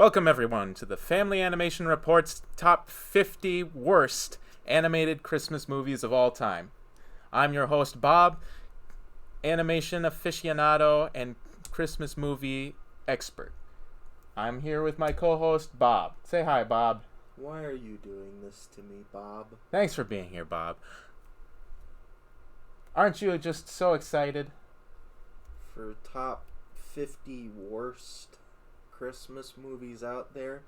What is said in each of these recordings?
Welcome, everyone, to the Family Animation Report's top 50 worst animated Christmas movies of all time. I'm your host, Bob, animation aficionado and Christmas movie expert. I'm here with my co-host, Bob. Say hi, Bob. Why are you doing this to me, Bob? Thanks for being here, Bob. Aren't you just so excited? For top 50 worst Christmas movies out there?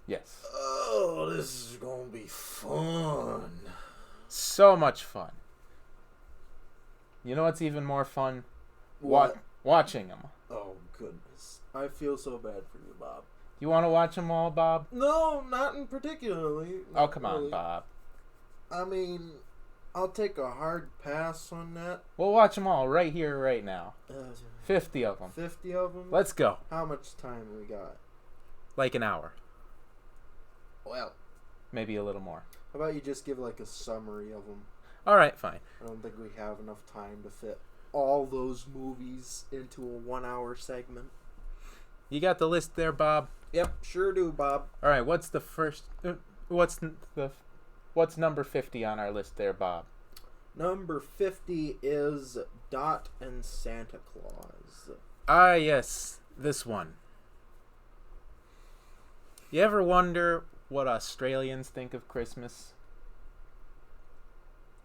Yes. Oh, this is gonna be fun. So much fun. You know what's even more fun? What? Watching them. Oh, goodness. I feel so bad for you, Bob. You want to watch them all, Bob? No, not in particularly. Oh, come on, Bob. I mean, I'll take a hard pass on that. We'll watch them all right here, right now. 50 of them. 50 of them? Let's go. How much time we got? Like an hour. Well, Maybe a little more. how about you just give like a summary of them? All right, fine. I don't think we have enough time to fit all those movies into a 1 hour segment. You got the list there, Bob? Yep, sure do, Bob. All right, what's the first... what's number 50 on our list there, Bob? Number 50 is Dot and Santa Claus. Ah, yes, this one. You ever wonder what Australians think of Christmas?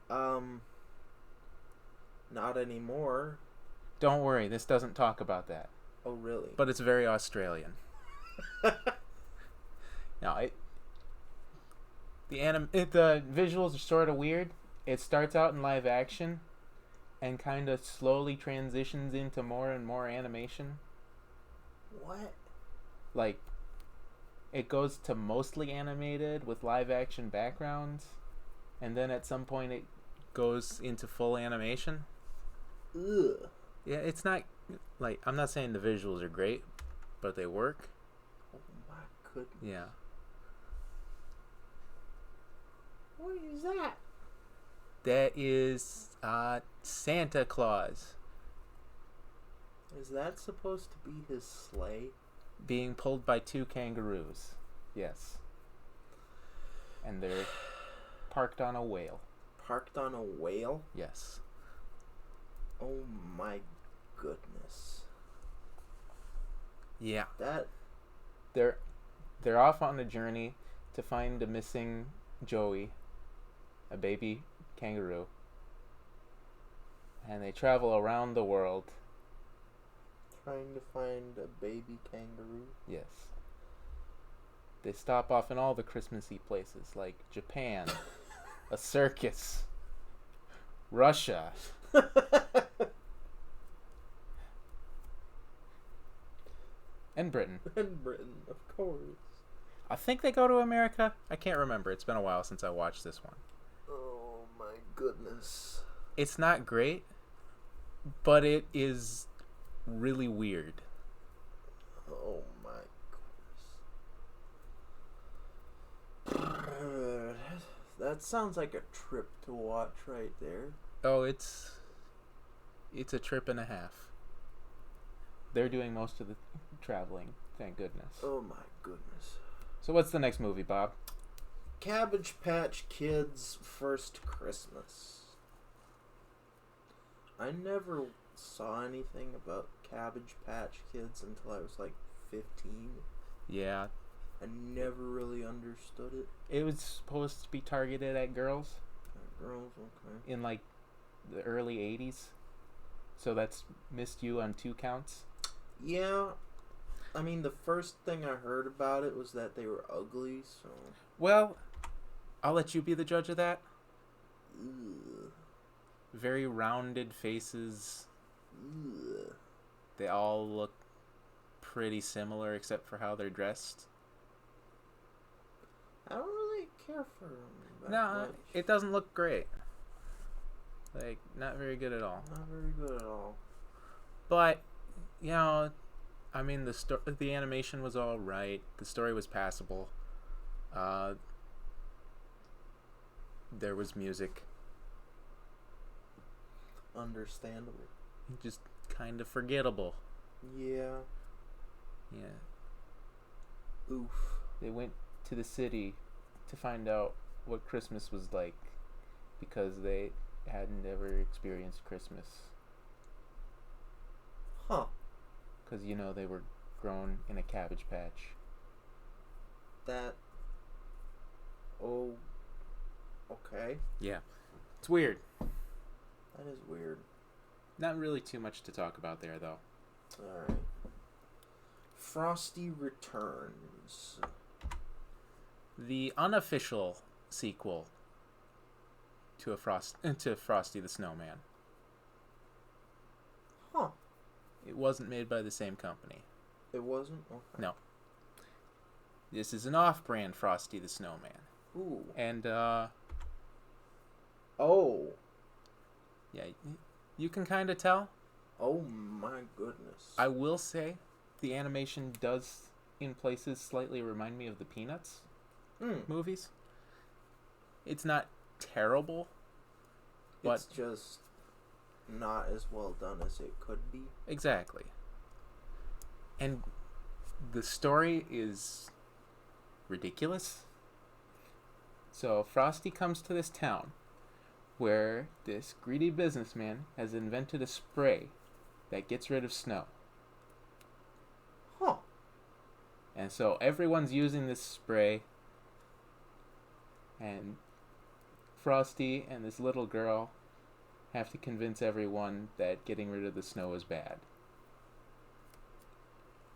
Not anymore. Don't worry, this doesn't talk about that. Oh, really? But it's very Australian. Now, the visuals are sort of weird. It starts out in live action and kind of slowly transitions into more and more animation. What? Like, it goes to mostly animated with live action backgrounds, and then at some point it goes into full animation. Ugh. Yeah, it's not, like, I'm not saying the visuals are great, but they work. Oh, my goodness. Yeah. What is that? That is Santa Claus Is that supposed to be his sleigh? being pulled by two kangaroos. Yes. And they're parked on a whale. Parked on a whale? Yes. Oh, my goodness. Yeah. That... They're off on a journey to find a missing Joey, a baby kangaroo. And they travel around the world. Trying to find a baby kangaroo? Yes. They stop off in all the Christmassy places like Japan, a circus, Russia. And Britain. And Britain, of course. I think they go to America. I can't remember. It's been a while since I watched this one. Oh my goodness. It's not great, but it is really weird. Oh my goodness. That sounds like a trip to watch right there. Oh, it's a trip and a half. They're doing most of the traveling, thank goodness. Oh my goodness. So what's the next movie, Bob? Cabbage Patch Kids First Christmas. I never saw anything about Cabbage Patch Kids until I was like 15. Yeah. I never really understood it. It was supposed to be targeted at girls Girls, okay. in like the early 80s. So that's missed you on 2 counts. Yeah. I mean, the first thing I heard about it was that they were ugly, so... Well, I'll let you be the judge of that. Ugh. Very rounded faces. Ugh. They all look pretty similar except for how they're dressed. I don't really care for them that No, much. it doesn't look great. Like, not very good at all. Not very good at all. But, you know, I mean, the animation was all right. The story was passable. There was music. Understandable. Just kind of forgettable. Yeah. Yeah. Oof. They went to the city to find out what Christmas was like because they hadn't ever experienced Christmas. Huh. Because, they were grown in a cabbage patch. That. Oh. Okay. Yeah. It's weird. That is weird. Not really too much to talk about there, though. Alright. Frosty Returns. The unofficial sequel to Frosty the Snowman. Huh. It wasn't made by the same company. It wasn't? Okay. No. This is an off-brand Frosty the Snowman. Ooh. And, Oh. yeah, you can kind of tell. Oh my goodness. I will say the animation does, in places, slightly remind me of the Peanuts movies. It's not terrible, but it's just not as well done as it could be. exactly. And the story is ridiculous. So Frosty comes to this town where this greedy businessman has invented a spray that gets rid of snow. Huh. And so everyone's using this spray, and Frosty and this little girl have to convince everyone that getting rid of the snow is bad.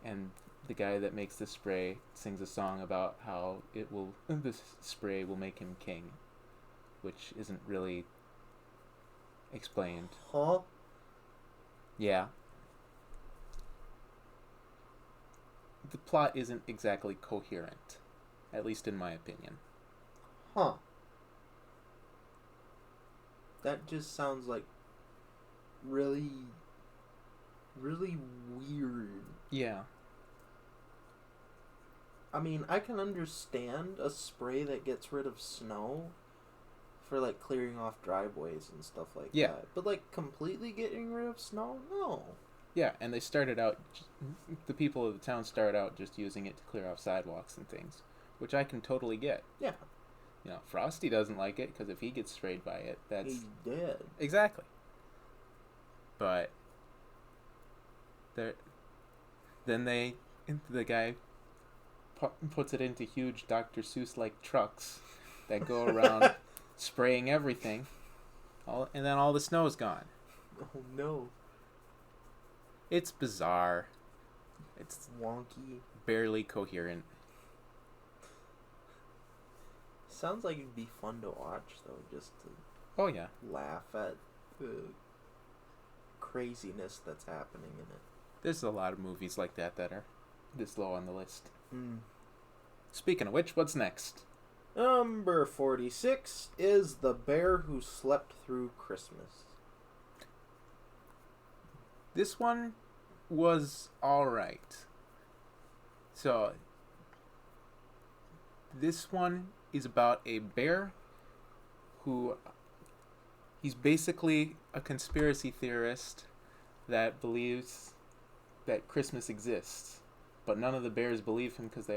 And the guy that makes the spray sings a song about how this spray will make him king, which isn't really explained. Huh? Yeah. The plot isn't exactly coherent, at least in my opinion. Huh. That just sounds like really, really weird. Yeah. I mean, I can understand a spray that gets rid of snow for, like, clearing off driveways and stuff like that. But, like, completely getting rid of snow? No. Yeah, and they started out, the people of the town started out just using it to clear off sidewalks and things, which I can totally get. Yeah. Frosty doesn't like it, because if he gets sprayed by it, that's... He's dead. Exactly. But then the guy puts it into huge Dr. Seuss-like trucks that go around spraying everything, and then all the snow's gone. Oh no. It's bizarre. It's wonky. Barely coherent. Sounds like it'd be fun to watch, though, just to Oh yeah. laugh at the craziness that's happening in it. There's a lot of movies like that are this low on the list. Mm. Speaking of which, what's next? Number 46 is The Bear Who Slept Through Christmas. This one was alright. So, this one is about a bear who... He's basically a conspiracy theorist that believes that Christmas exists. But none of the bears believe him because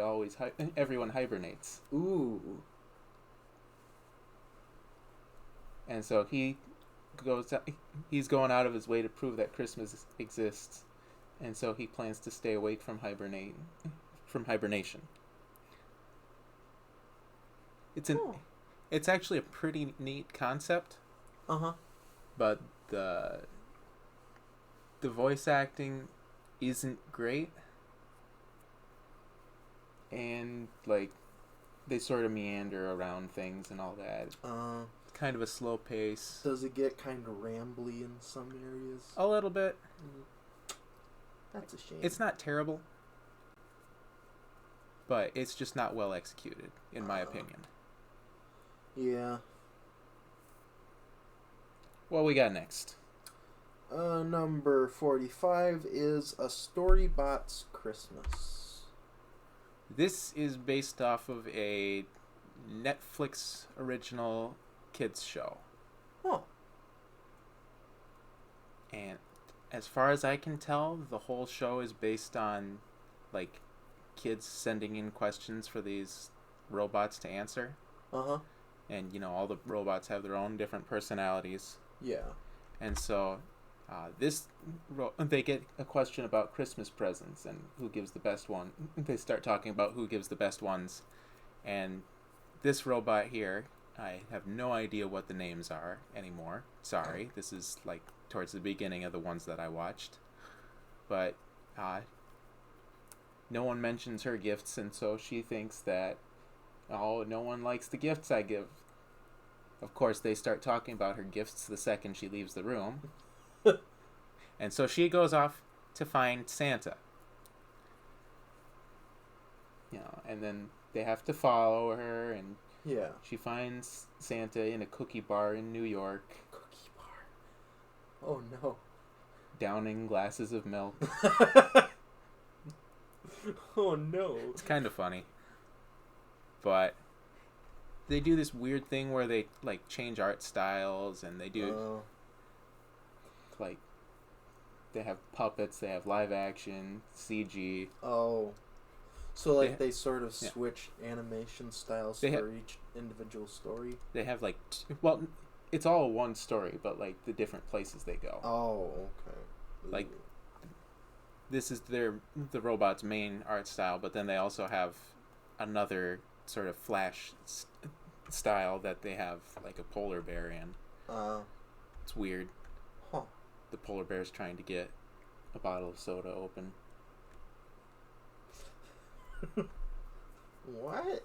everyone hibernates. Ooh. And so he's going out of his way to prove that Christmas exists. And so he plans to stay awake from hibernation. It's actually a pretty neat concept. Uh-huh. But the voice acting isn't great. And, like, they sort of meander around things and all that. It's kind of a slow pace. Does it get kind of rambly in some areas? A little bit. That's a shame. It's not terrible. But it's just not well executed, in my opinion. Yeah. What we got next? Number 45 is A Storybot's Christmas. This is based off of a Netflix original kids show. Huh. And as far as I can tell, the whole show is based on, like, kids sending in questions for these robots to answer. Uh-huh. And, you know, all the robots have their own different personalities. Yeah. And so they get a question about Christmas presents and who gives the best one. They start talking about who gives the best ones. And this robot here, I have no idea what the names are anymore. Sorry, this is like towards the beginning of the ones that I watched. But no one mentions her gifts, and so she thinks that, oh, no one likes the gifts I give. Of course, they start talking about her gifts the second she leaves the room. And so she goes off to find Santa. You know, and then they have to follow her, and yeah, she finds Santa in a cookie bar in New York. Cookie bar. Oh no. Downing glasses of milk. Oh no. It's kind of funny. But they do this weird thing where they like change art styles, and they do like they have puppets, they have live action, CG. Oh. So like they sort of switch animation styles for each individual story. They have like well, it's all one story, but like the different places they go. Oh, okay. Like this is the robot's main art style, but then they also have another sort of Flash style that they have like a polar bear in. It's weird. Huh. The polar bear's trying to get a bottle of soda open. What?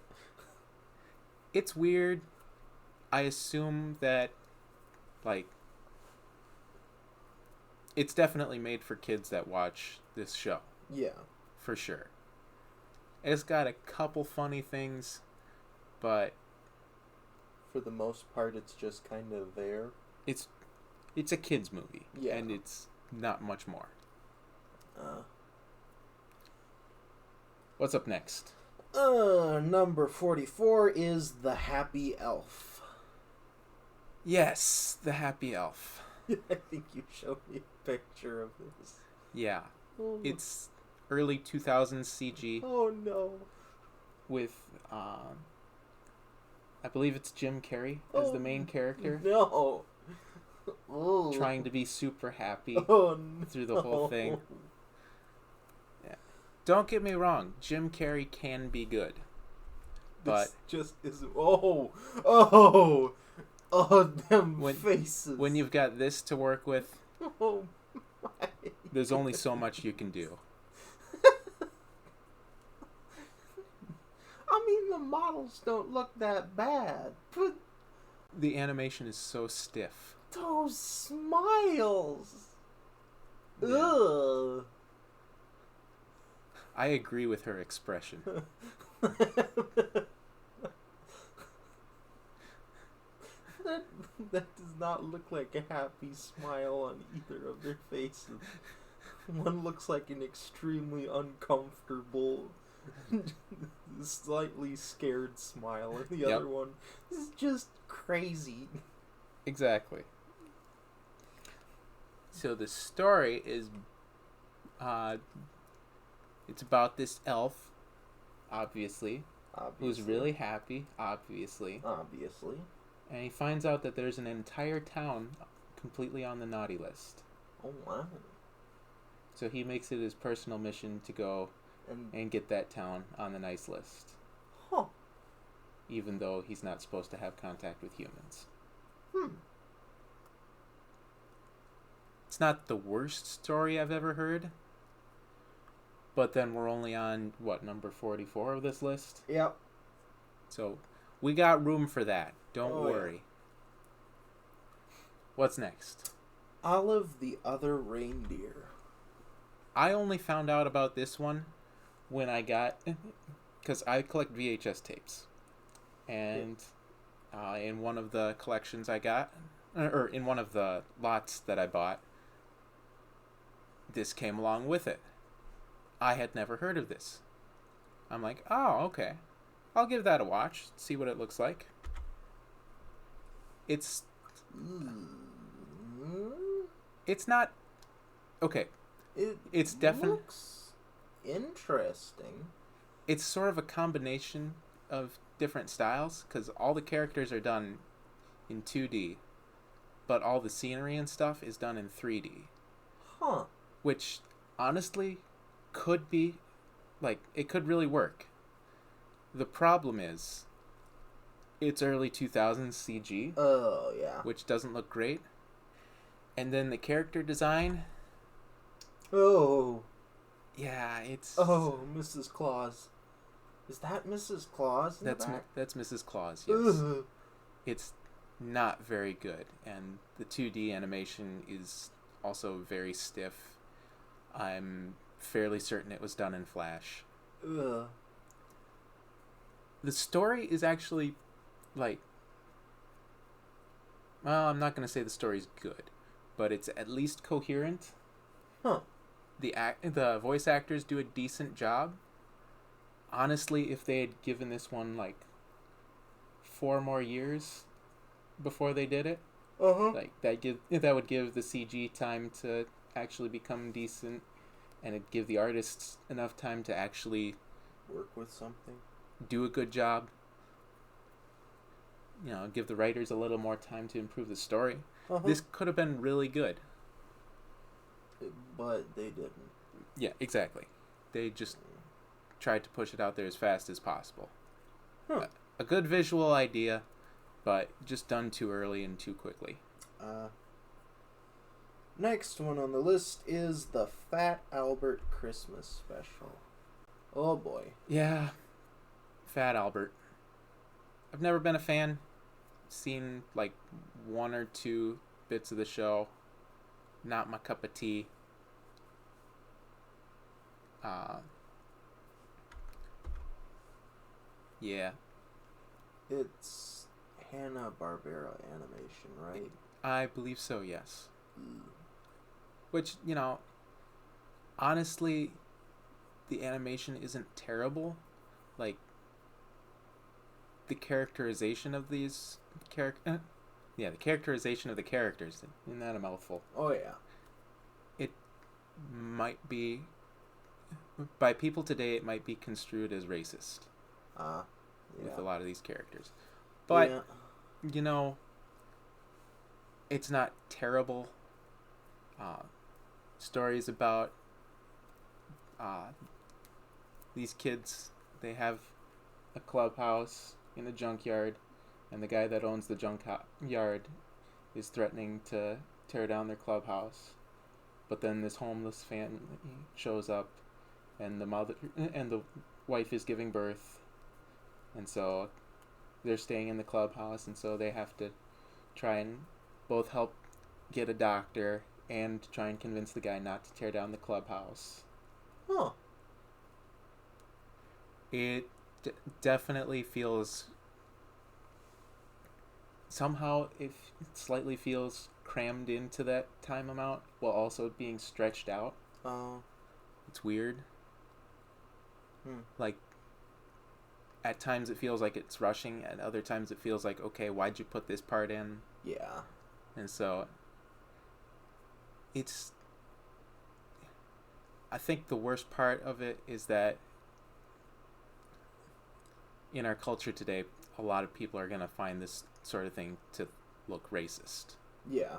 It's weird. I assume that, like, it's definitely made for kids that watch this show. Yeah. For sure. It's got a couple funny things, but for the most part, it's just kind of there. It's a kids movie, and it's not much more. What's up next? Number 44 is The Happy Elf. Yes, The Happy Elf. I think you showed me a picture of this. Yeah. Oh. It's early 2000s CG. Oh no. With, I believe it's Jim Carrey as the main character. No. Trying to be super happy through the whole thing. Yeah. Don't get me wrong, Jim Carrey can be good. But this just isn't. Them faces. When you've got this to work with, there's only so much you can do. I mean, the models don't look that bad, but the animation is so stiff. Those smiles. Yeah. Ugh. I agree with her expression. That does not look like a happy smile on either of their faces. One looks like an extremely uncomfortable, slightly scared smile, and the other one is just crazy. Exactly. So the story is, it's about this elf, obviously, who's really happy, obviously. And he finds out that there's an entire town completely on the naughty list. Oh, wow. So he makes it his personal mission to go and get that town on the nice list. Huh. Even though he's not supposed to have contact with humans. It's not the worst story I've ever heard. But then we're only on, number 44 of this list? Yep. So we got room for that. Don't worry. Yeah. What's next? Olive the Other Reindeer. I only found out about this one when I got... Because I collect VHS tapes. And in one of the collections I got... Or in one of the lots that I bought, this came along with it. I had never heard of this. I'm like, oh, okay. I'll give that a watch, see what it looks like. It's not... Okay. It's definitely looks interesting. it's sort of a combination of different styles, because all the characters are done in 2D, but all the scenery and stuff is done in 3D. Huh. Which, honestly, could be, like, it could really work. The problem is, it's early 2000s CG. Oh, yeah. Which doesn't look great. And then the character design. Oh. Yeah, it's... Oh, Mrs. Claus. Is that Mrs. Claus in the back? That's Mrs. Claus, yes. Ugh. It's not very good. And the 2D animation is also very stiff. I'm fairly certain it was done in Flash. Ugh. The story is actually, like... Well, I'm not going to say the story's good, but it's at least coherent. Huh. The voice actors do a decent job. Honestly, if they had given this one, like, 4 more years before they did it, like, that would give the CG time to actually become decent, and it'd give the artists enough time to actually work with something, do a good job. You know, give the writers a little more time to improve the story. This could have been really good. But they didn't. Yeah, exactly. They just tried to push it out there as fast as possible. Huh. A good visual idea, but just done too early and too quickly. Next one on the list is the Fat Albert Christmas Special. Oh boy. Yeah. Fat Albert. I've never been a fan. Seen like 1 or 2 bits of the show. Not my cup of tea. Yeah. It's Hanna-Barbera animation, right? I believe so, yes. Which, you know, honestly, the animation isn't terrible. Like, the characterization of these the characterization of the characters, isn't that a mouthful? Oh yeah. It might be, by people today, it might be construed as racist. Yeah. With a lot of these characters. But, you know, it's not terrible. Stories about these kids, they have a clubhouse in a junkyard, and the guy that owns the junkyard is threatening to tear down their clubhouse. But then this homeless family shows up, and the wife is giving birth, and so they're staying in the clubhouse, and so they have to try and both help get a doctor and try and convince the guy not to tear down the clubhouse. Huh. It definitely feels... Somehow it slightly feels crammed into that time amount while also being stretched out. Oh. It's weird. Like, at times it feels like it's rushing, and other times it feels like, okay, why'd you put this part in? Yeah. And so, it's... I think the worst part of it is that in our culture today, a lot of people are going to find this sort of thing to look racist. Yeah.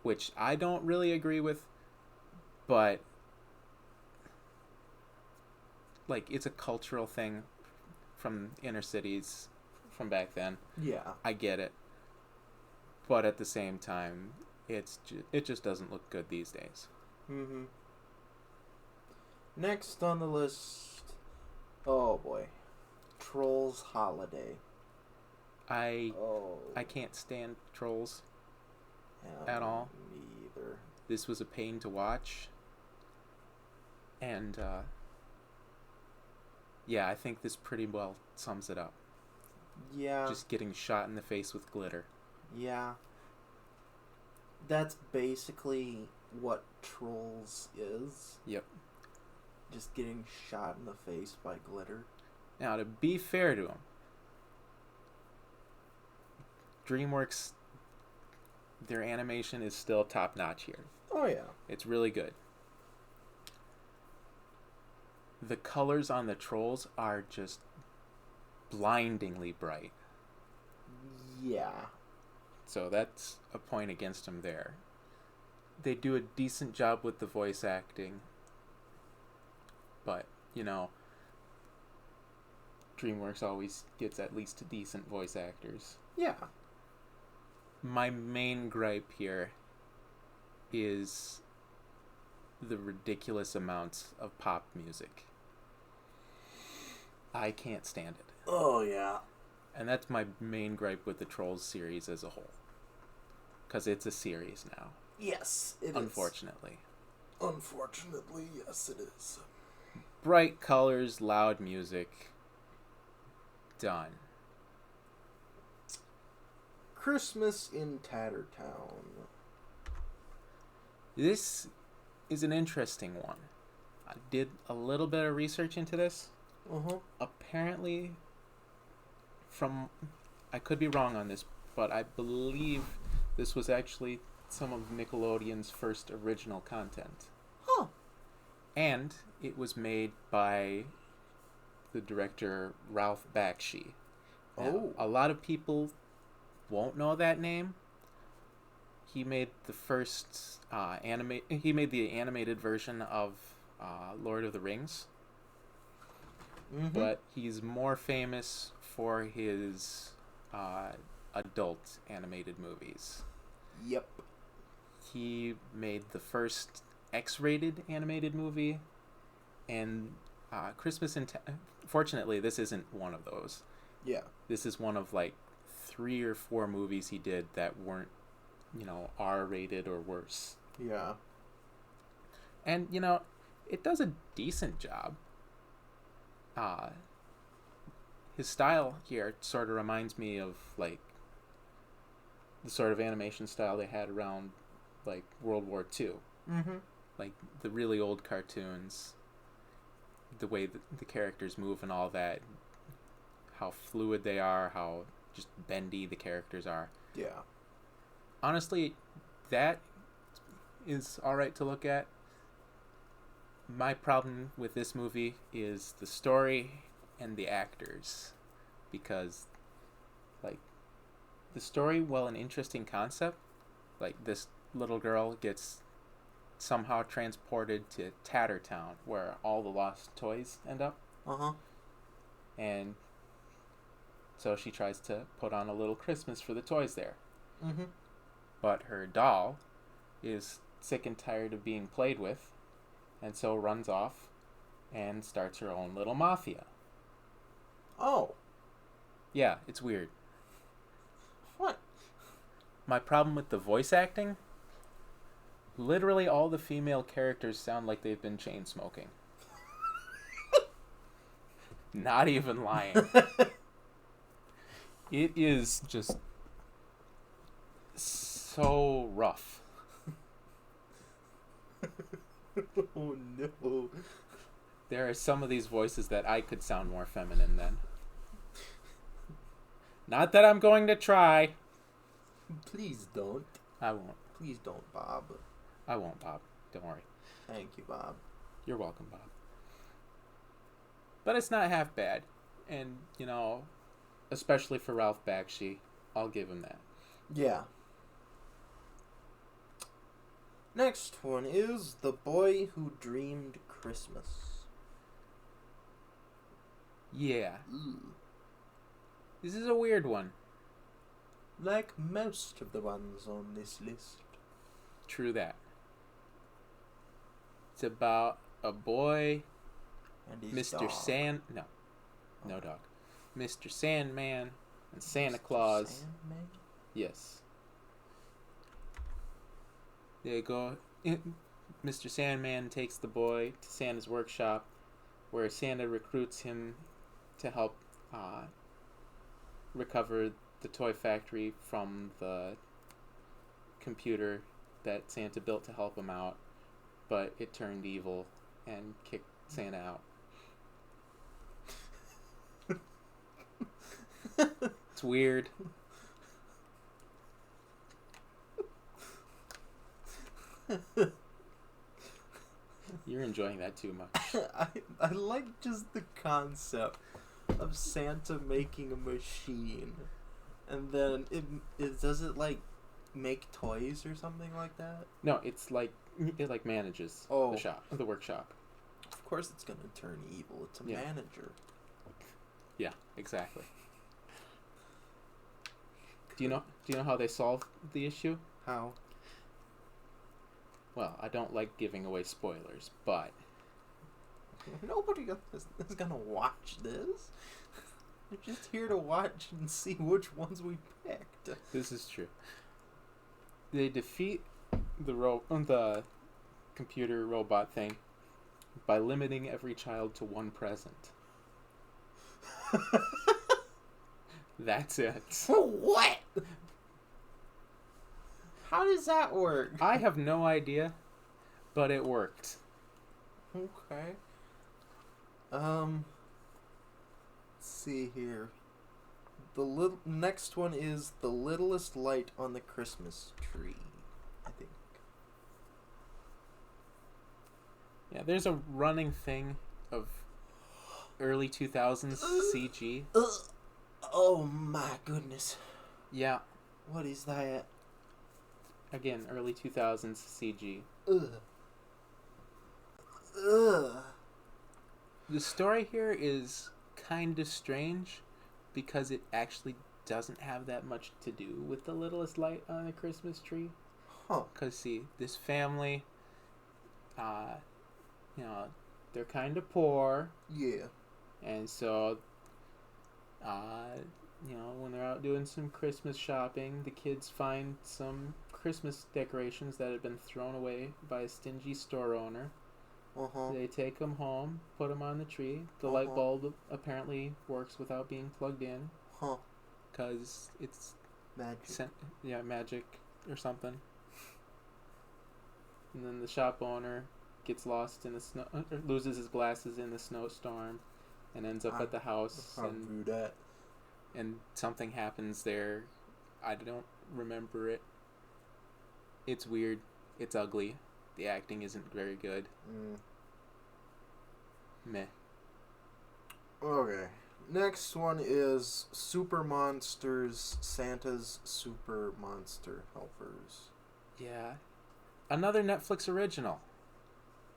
Which I don't really agree with, but like, it's a cultural thing from inner cities from back then. Yeah. I get it. But at the same time, it just doesn't look good these days. Mm-hmm. Next on the list, oh boy, Trolls Holiday. I can't stand Trolls at all. Me either. This was a pain to watch. And, yeah, I think this pretty well sums it up. Yeah. Just getting shot in the face with glitter. Yeah. That's basically what Trolls is. Yep. Just getting shot in the face by glitter. Now, to be fair to them, DreamWorks, their animation is still top-notch here. Oh, yeah. It's really good. the colors on the trolls are just blindingly bright. Yeah. So that's a point against them there. They do a decent job with the voice acting. But, DreamWorks always gets at least decent voice actors. Yeah. My main gripe here is the ridiculous amounts of pop music. I can't stand it. Oh, yeah. And that's my main gripe with the Trolls series as a whole. Because it's a series now. Yes, it Unfortunately. is. Unfortunately, yes, it is. Bright colors, loud music. Done. Christmas in Tattertown. This is an interesting one. I did a little bit of research into this. Apparently, I could be wrong on this, but I believe this was actually some of Nickelodeon's first original content. Huh. And it was made by the director Ralph Bakshi. Now, a lot of people won't know that name. He made the first He made the animated version of Lord of the Rings. But he's more famous for his adult animated movies. Yep. He made the first X-rated animated movie, and Christmas in Fortunately, this isn't one of those. Yeah. This is one of like 3 or 4 movies he did that weren't, R-rated or worse. Yeah. And, it does a decent job. His style here sort of reminds me of, like, the sort of animation style they had around, like, World War II. Like, the really old cartoons, the way the characters move and all that, how fluid they are, how just bendy the characters are. Yeah. Honestly, that is alright to look at. My problem with this movie is the story and the actors. Because, like, the story, while an interesting concept, like, this little girl gets somehow transported to Tattertown, where all the lost toys end up. And so she tries to put on a little Christmas for the toys there. But her doll is sick and tired of being played with, and so runs off and starts her own little mafia. Oh. Yeah, it's weird. What? My problem with the voice acting, literally all the female characters sound like they've been chain smoking. Not even lying. It is just so rough. Oh no. There are some of these voices that I could sound more feminine than. Not that I'm going to try. Please don't. I won't. Please don't, Bob. I won't, Bob. Don't worry. Thank you, Bob. You're welcome, Bob. But it's not half bad. And, especially for Ralph Bakshi, I'll give him that. Yeah. Next one is The Boy Who Dreamed Christmas. Yeah. This is a weird one. Like most of the ones on this list. True that. It's about a boy, and his Mr. dog. No dog. Mr. Sandman and Santa Claus. Sandman? Yes. They go. Mr. Sandman takes the boy to Santa's workshop, where Santa recruits him to help recover the toy factory from the computer that Santa built to help him out, but it turned evil and kicked Santa out. It's weird. You're enjoying that too much. I like just the concept of Santa making a machine, and then it does it like make toys or something like that. No, it's like it like manages the workshop. Of course, it's gonna turn evil. It's a manager. Yeah, exactly. Do you know how they solve the issue? How? Well, I don't like giving away spoilers, but nobody is gonna watch this. They're just here to watch and see which ones we picked. This is true. They defeat the computer robot thing by limiting every child to one present. That's it. What? How does that work? I have no idea, but it worked. Okay. Let's see here. The next one is The Littlest Light on the Christmas Tree, I think. Yeah, there's a running thing of early 2000s CG. Oh my goodness. Yeah. What is that? Again, early 2000s CG. The story here is kind of strange because it actually doesn't have that much to do with The Littlest Light on the Christmas Tree. Huh. Because, see, this family, they're kind of poor. Yeah. And so, when they're out doing some Christmas shopping, the kids find some Christmas decorations that had been thrown away by a stingy store owner. Uh-huh. They take them home, put them on the tree. The light bulb apparently works without being plugged in. Huh. Because it's... Magic. Magic or something. And then the shop owner gets lost in the snow, or loses his glasses in the snowstorm, and ends up at the house. And something happens there. I don't remember it. It's weird. It's ugly. The acting isn't very good. Meh. Okay. Next one is Super Monsters, Santa's Super Monster Helpers. Yeah. Another Netflix original.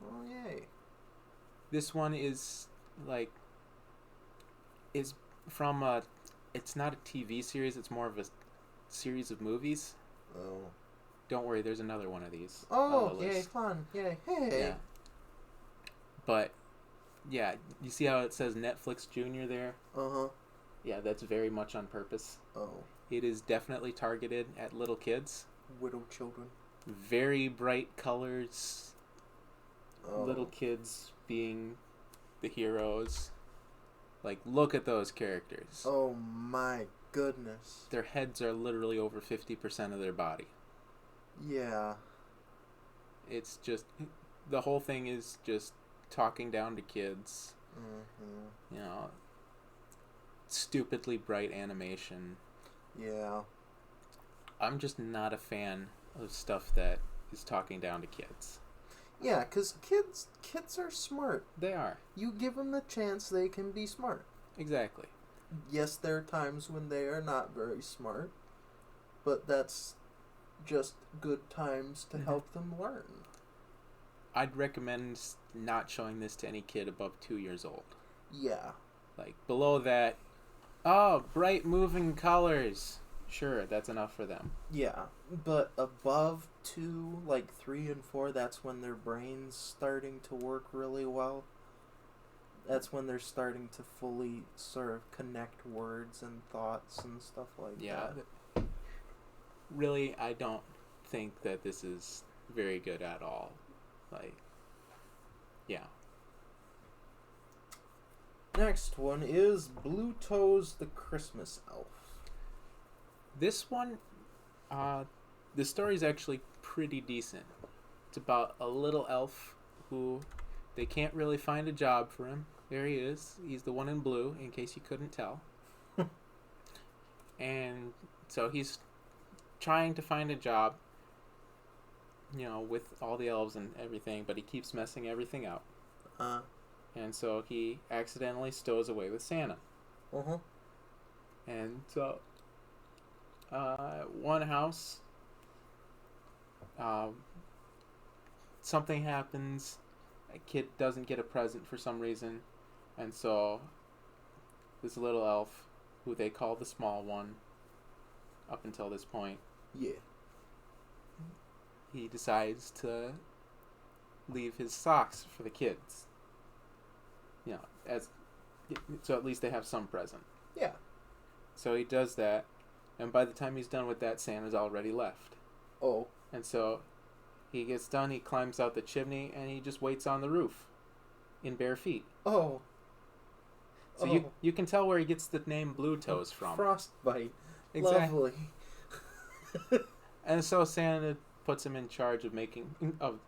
Oh, yay. This one is from it's not a TV series, it's more of a series of movies. Oh. Don't worry, there's another one of these. Oh, yay, fun. Yay. Hey. Yeah. But, yeah, you see how it says Netflix Junior there? Uh-huh. Yeah, that's very much on purpose. Oh. It is definitely targeted at little kids. Widow children. Very bright colors. Oh. Little kids being the heroes. Like, look at those characters. Oh my goodness. Their heads are literally over 50% of their body. Yeah. It's just... The whole thing is just talking down to kids. Mm-hmm. Stupidly bright animation. Yeah. I'm just not a fan of stuff that is talking down to kids. Yeah, because kids are smart. They are. You give them the chance, they can be smart. Exactly. Yes, there are times when they are not very smart, but that's just good times to help them learn. I'd recommend not showing this to any kid above 2 years old. Yeah. Like, below that, bright moving colors. Sure, that's enough for them. Yeah, but above 2, like 3 and 4, that's when their brain's starting to work really well. That's when they're starting to fully sort of connect words and thoughts and stuff like that. Really, I don't think that this is very good at all. Like, yeah. Next one is Blueto's the Christmas Elf. This one, the story's actually pretty decent. It's about a little elf who they can't really find a job for him. There he is. He's the one in blue, in case you couldn't tell. And so he's trying to find a job, with all the elves and everything, but he keeps messing everything up. And so he accidentally stows away with Santa. Uh-huh. And so, one house, something happens. A kid doesn't get a present for some reason, and so this little elf, who they call the small one, up until this point, Yeah. he decides to leave his socks for the kids. So at least they have some present. Yeah. So he does that, and by the time he's done with that, Santa's already left. Oh. And so he gets done, he climbs out the chimney, and he just waits on the roof in bare feet. Oh. So you can tell where he gets the name Blue Toes from. Frostbite. Exactly. Lovely. And so Santa puts him in charge of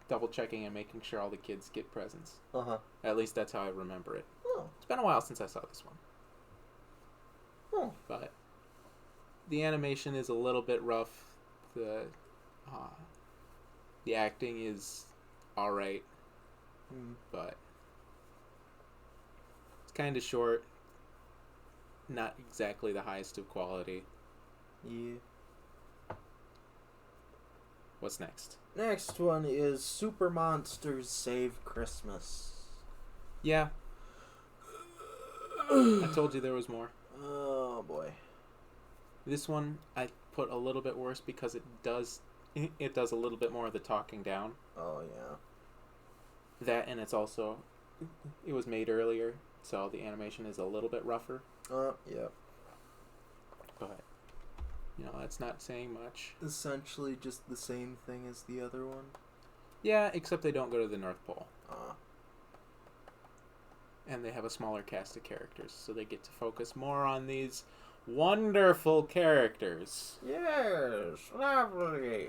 double checking and making sure all the kids get presents. Uh-huh. At least that's how I remember it. Oh. It's been a while since I saw this one. Oh. But the animation is a little bit rough. The acting is alright, but it's kind of short. Not exactly the highest of quality. Yeah. What's next? Next one is Super Monsters Save Christmas. Yeah. I told you there was more. Oh boy. This one I put a little bit worse because it does a little bit more of the talking down. Oh yeah. That, and it was made earlier, so the animation is a little bit rougher. Yep. But that's not saying much. Essentially just the same thing as the other one. Yeah, except they don't go to the North Pole. And they have a smaller cast of characters, so they get to focus more on these wonderful characters. Yes, lovely.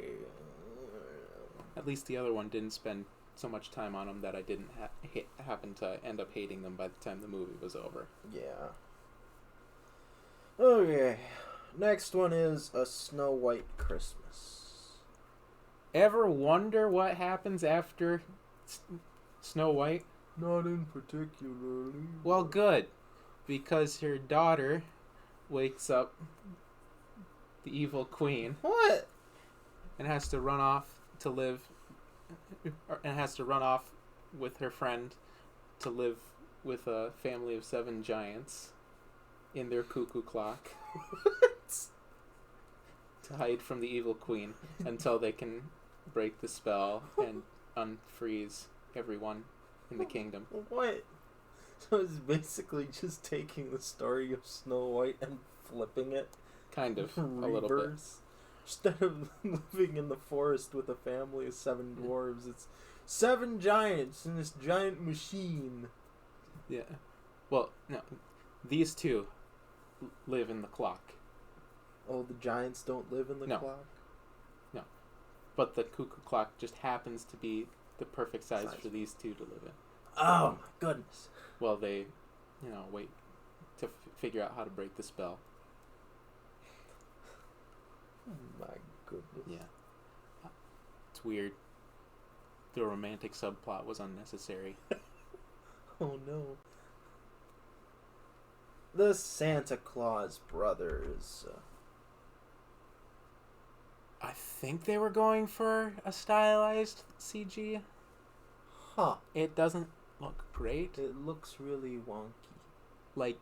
At least the other one didn't spend so much time on them that I didn't happen to end up hating them by the time the movie was over. Yeah. Okay. Next one is A Snow White Christmas. Ever wonder what happens after Snow White? Not in particularly. Well, good. Because her daughter wakes up the evil queen. What? And has to run off to live... And has to run off with her friend to live with a family of 7 giants in their cuckoo clock. What? To hide from the evil queen until they can break the spell and unfreeze everyone in the kingdom. What? So it's basically just taking the story of Snow White and flipping it. Kind of, a little bit. Instead of living in the forest with a family of 7 dwarves, it's 7 giants in this giant machine. Yeah. Well, no. These two live in the clock. Oh, the giants don't live in the No. clock? No. But the cuckoo clock just happens to be the perfect size for these two to live in. Oh, my goodness. Well, they, wait to figure out how to break the spell. Oh, my goodness. Yeah. It's weird. The romantic subplot was unnecessary. Oh, no. The Santa Claus Brothers. I think they were going for a stylized CG. Huh. It doesn't look great. It looks really wonky. Like,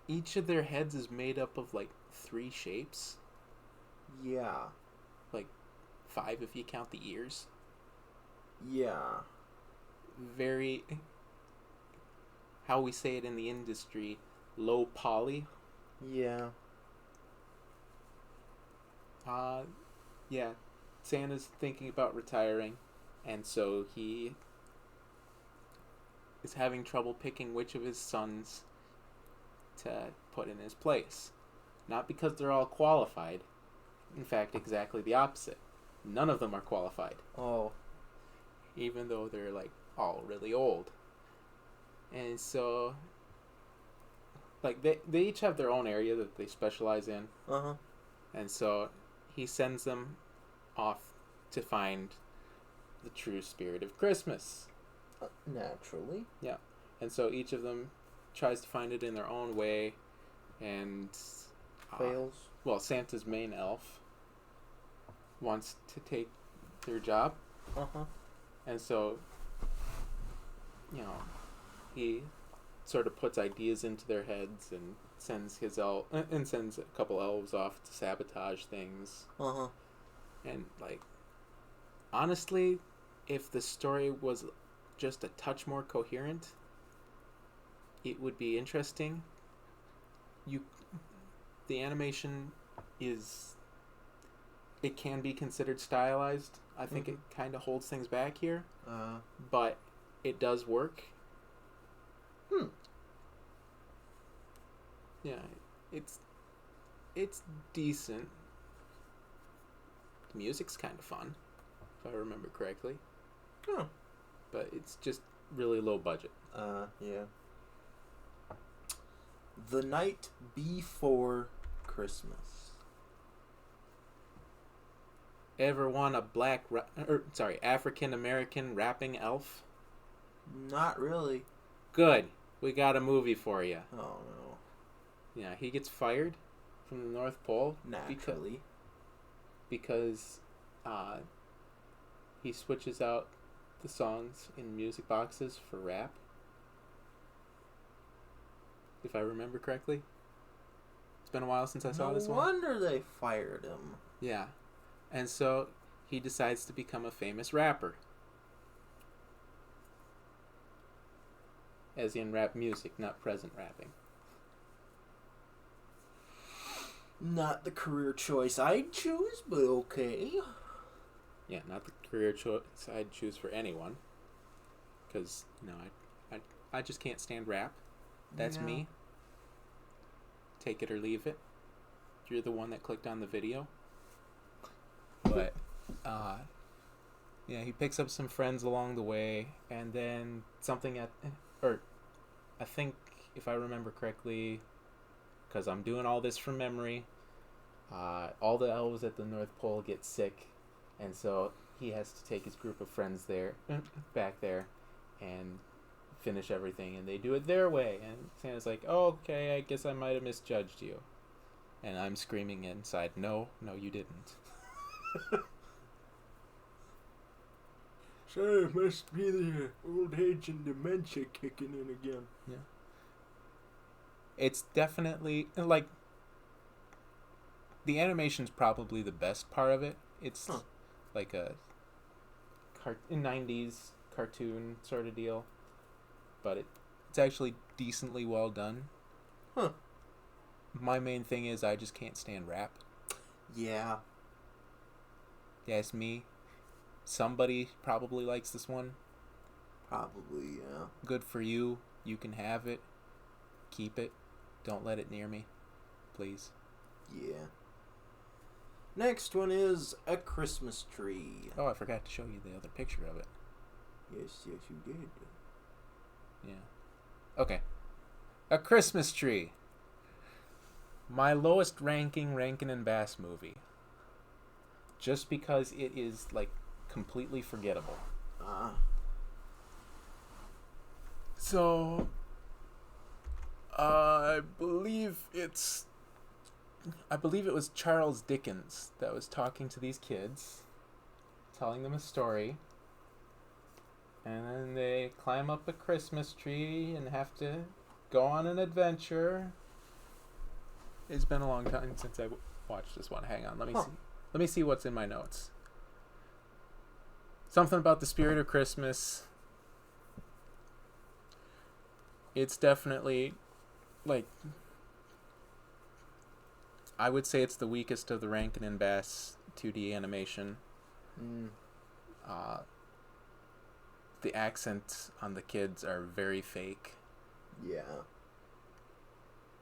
each of their heads is made up of, 3 shapes. Yeah. 5 if you count the ears. Yeah. Very, how we say it in the industry, low poly. Yeah. Yeah. Santa's thinking about retiring, and so he is having trouble picking which of his sons to put in his place. Not because they're all qualified. In fact, exactly the opposite. None of them are qualified. Oh. Even though they're all really old. And so they each have their own area that they specialize in. Uh-huh. And so he sends them off to find the true spirit of Christmas. Naturally. Yeah. And so each of them tries to find it in their own way, and Fails. Well, Santa's main elf wants to take their job, and so he sort of puts ideas into their heads and sends sends a couple elves off to sabotage things. And honestly, if the story was just a touch more coherent, it would be interesting. The animation it can be considered stylized. I think it kind of holds things back here, but it does work. Yeah, it's decent. The music's kind of fun, if I remember correctly. Oh. But it's just really low budget. Yeah. The Night Before Christmas. Ever want a African American rapping elf? Not really. Good. We got a movie for you. Oh no. Yeah, he gets fired from the North Pole. Naturally. Because he switches out the songs in music boxes for rap. If I remember correctly. It's been a while since I saw this one. No wonder they fired him. Yeah. And so he decides to become a famous rapper. As in rap music, not present rapping. Not the career choice I'd choose, but okay. Yeah, not the career choice I'd choose for anyone. Because, I just can't stand rap. That's me. Take it or leave it. You're the one that clicked on the video. But, he picks up some friends along the way, and then I think, if I remember correctly, because I'm doing all this from memory, all the elves at the North Pole get sick, and so he has to take his group of friends back there, and finish everything, and they do it their way, and Santa's like, oh, okay, I guess I might have misjudged you. And I'm screaming inside, no, you didn't. Sorry, it must be the old age and dementia kicking in again. Yeah. It's definitely, the animation's probably the best part of it. It's like a 90s cartoon sort of deal. But it's actually decently well done. My main thing is I just can't stand rap. Yeah. Yeah, it's me. Somebody probably likes this one. Probably, yeah. Good for you. You can have it. Keep it. Don't let it near me. Please. Yeah. Next one is A Christmas Tree. Oh, I forgot to show you the other picture of it. Yes, you did. Yeah. Okay. A Christmas Tree. My lowest ranking Rankin and Bass movie. Just because it is, completely forgettable. So, I believe it was Charles Dickens that was talking to these kids, telling them a story, and then they climb up a Christmas tree and have to go on an adventure. It's been a long time since I watched this one. Hang on, let me see. Let me see what's in my notes. Something about the spirit of Christmas. It's definitely, I would say it's the weakest of the Rankin and Bass 2D animation. The accents on the kids are very fake. Yeah.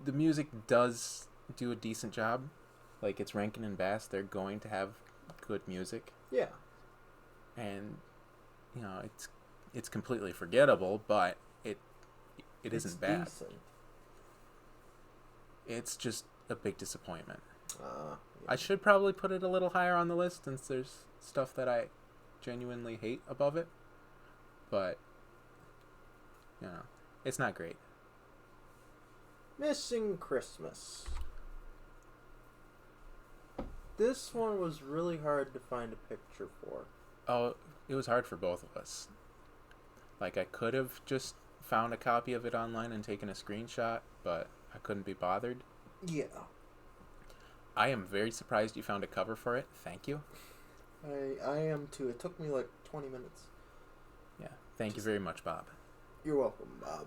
The music does do a decent job. It's Rankin and Bass, they're going to have good music. Yeah. And it's completely forgettable, but it isn't bad. Decent. It's just a big disappointment. Yeah. I should probably put it a little higher on the list, since there's stuff that I genuinely hate above it, but it's not great. Missing Christmas. This one was really hard to find a picture for. Oh, it was hard for both of us. Like, I could have just found a copy of it online and taken a screenshot, but I couldn't be bothered. Yeah. I am very surprised you found a cover for it. Thank you. I am too. It took me like 20 minutes. Yeah. Thank you very much, Bob. You're welcome, Bob.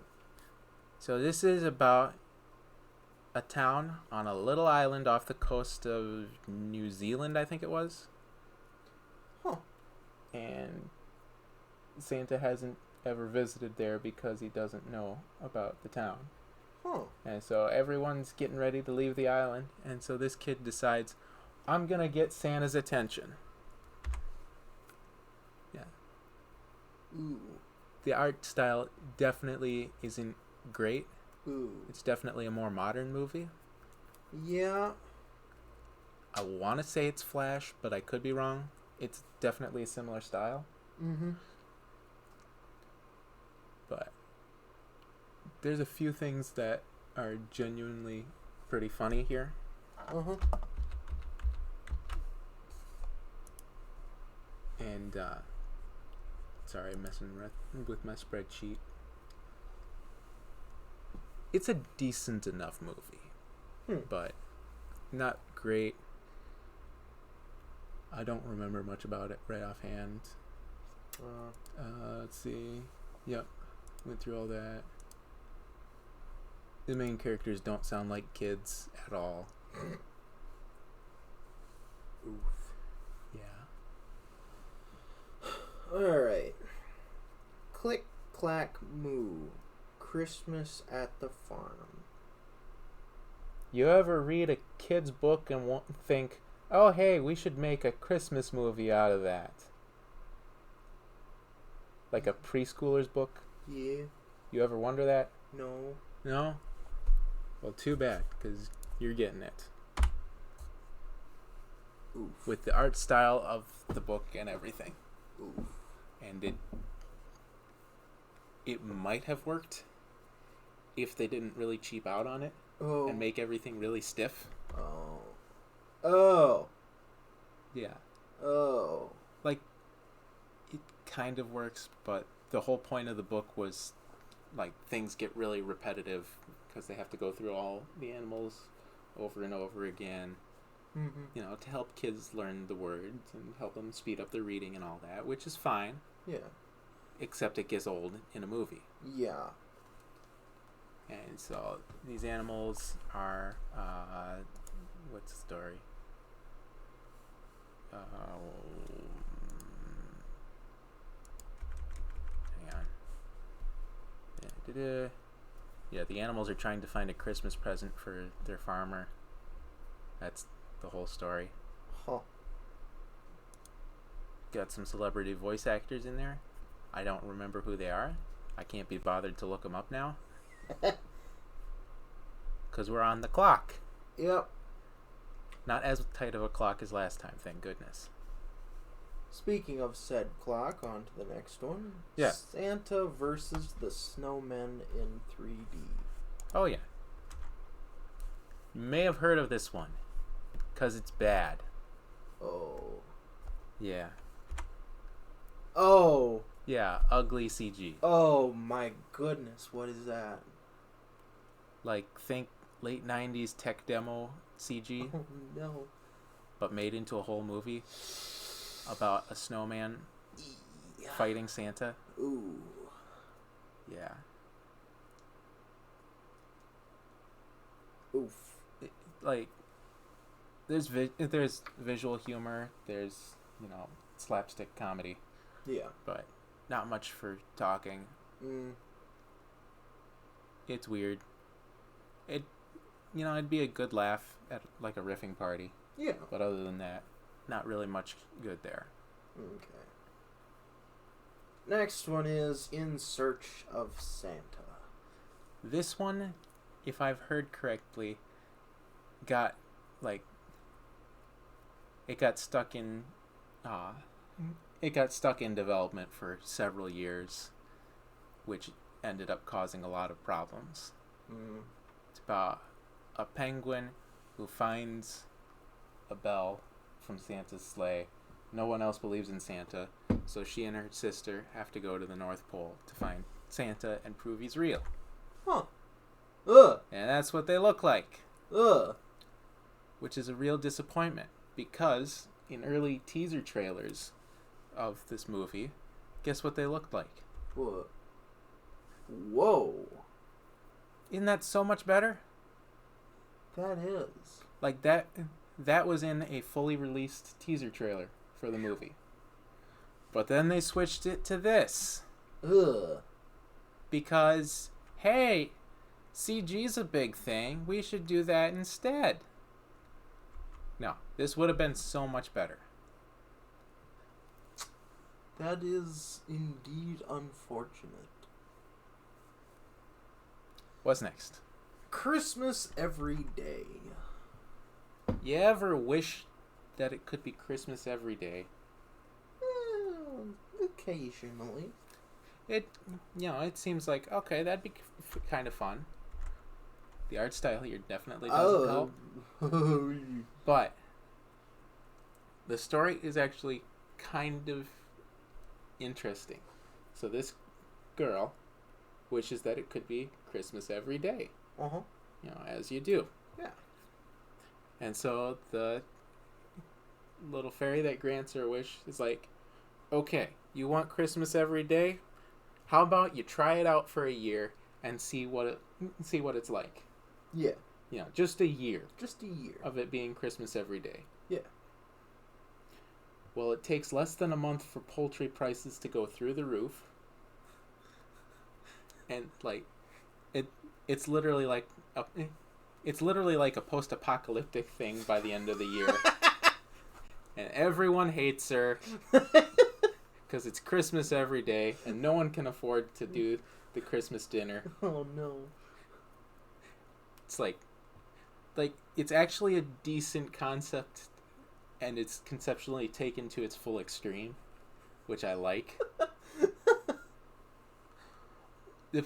So this is about a town on a little island off the coast of New Zealand, I think it was. Huh. And Santa hasn't ever visited there because he doesn't know about the town. Huh. And so everyone's getting ready to leave the island, and so this kid decides, I'm gonna get Santa's attention. Yeah. Ooh. The art style definitely isn't great. Ooh. It's definitely a more modern movie. Yeah. I want to say it's Flash, but I could be wrong. It's definitely a similar style. Mm-hmm. But there's a few things that are genuinely pretty funny here. Uh-huh. And, sorry, I'm messing with my spreadsheet. It's a decent enough movie, but not great. I don't remember much about it right offhand. Let's see. Yep, went through all that. The main characters don't sound like kids at all. Oof. Yeah. Alright. Click, clack, moo. Christmas at the farm. You ever read a kid's book and think, oh, hey, we should make a Christmas movie out of that? Like a preschooler's book? Yeah. You ever wonder that? No. No? Well, too bad, because you're getting it. Oof. With the art style of the book and everything. Oof. And it might have worked if they didn't really cheap out on it and make everything really stiff. Oh. Oh. Yeah. Oh. Like, it kind of works, but the whole point of the book was, like, things get really repetitive because they have to go through all the animals over and over again. Mm-hmm. You know, to help kids learn the words and help them speed up their reading and all that, which is fine. Yeah. Except it gets old in a movie. Yeah. And so these animals are, what's the story? Hang on. Yeah, the animals are trying to find a Christmas present for their farmer. That's the whole story. Huh. Got some celebrity voice actors in there. I don't remember who they are. I can't be bothered to look them up now. Because we're on the clock. Yep. Not as tight of a clock as last time, thank goodness. Speaking of said clock, on to the next one. Yeah. Santa versus the Snowmen in 3D. Oh, yeah. You may have heard of this one. Because it's bad. Oh. Yeah. Oh. Yeah, ugly CG. Oh my goodness, what is that? Like, think late 90s tech demo CG, Oh no. but made into a whole movie about a snowman fighting Santa. Ooh. Yeah. Oof. Like, there's visual humor, there's, slapstick comedy, Yeah. but not much for talking. It's weird. It'd be a good laugh at, like, a riffing party. Yeah. But other than that, not really much good there. Okay. Next one is In Search of Santa. This one, if I've heard correctly, it got stuck in it got stuck in development for several years, which ended up causing a lot of problems. It's about a penguin who finds a bell from Santa's sleigh. No one else believes in Santa, so she and her sister have to go to the North Pole to find Santa and prove he's real. Huh. Ugh. And that's what they look like. Ugh. Which is a real disappointment, because in early teaser trailers of this movie, guess what they looked like? What? Whoa. Isn't that so much better? That is. Like that was in a fully released teaser trailer for the movie. But then they switched it to this. Ugh. Because, hey, CG's a big thing. We should do that instead. No, this would have been so much better. That is indeed unfortunate. What's next? Christmas every day. You ever wish that it could be Christmas every day? Occasionally. It seems like, okay, that'd be kind of fun. The art style here definitely doesn't help. But the story is actually kind of interesting. So this girl wishes that it could be Christmas every day. Uh-huh. As you do. Yeah. And so the little fairy that grants her wish is like, okay, you want Christmas every day? How about you try it out for a year and see what it's like? Yeah. Just a year. Just a year. Of it being Christmas every day. Yeah. Well, it takes less than a month for poultry prices to go through the roof. And it's literally like a post-apocalyptic thing by the end of the year. And everyone hates her because it's Christmas every day and no one can afford to do the Christmas dinner. Oh no. It's like it's actually a decent concept, and it's conceptually taken to its full extreme, which I like. The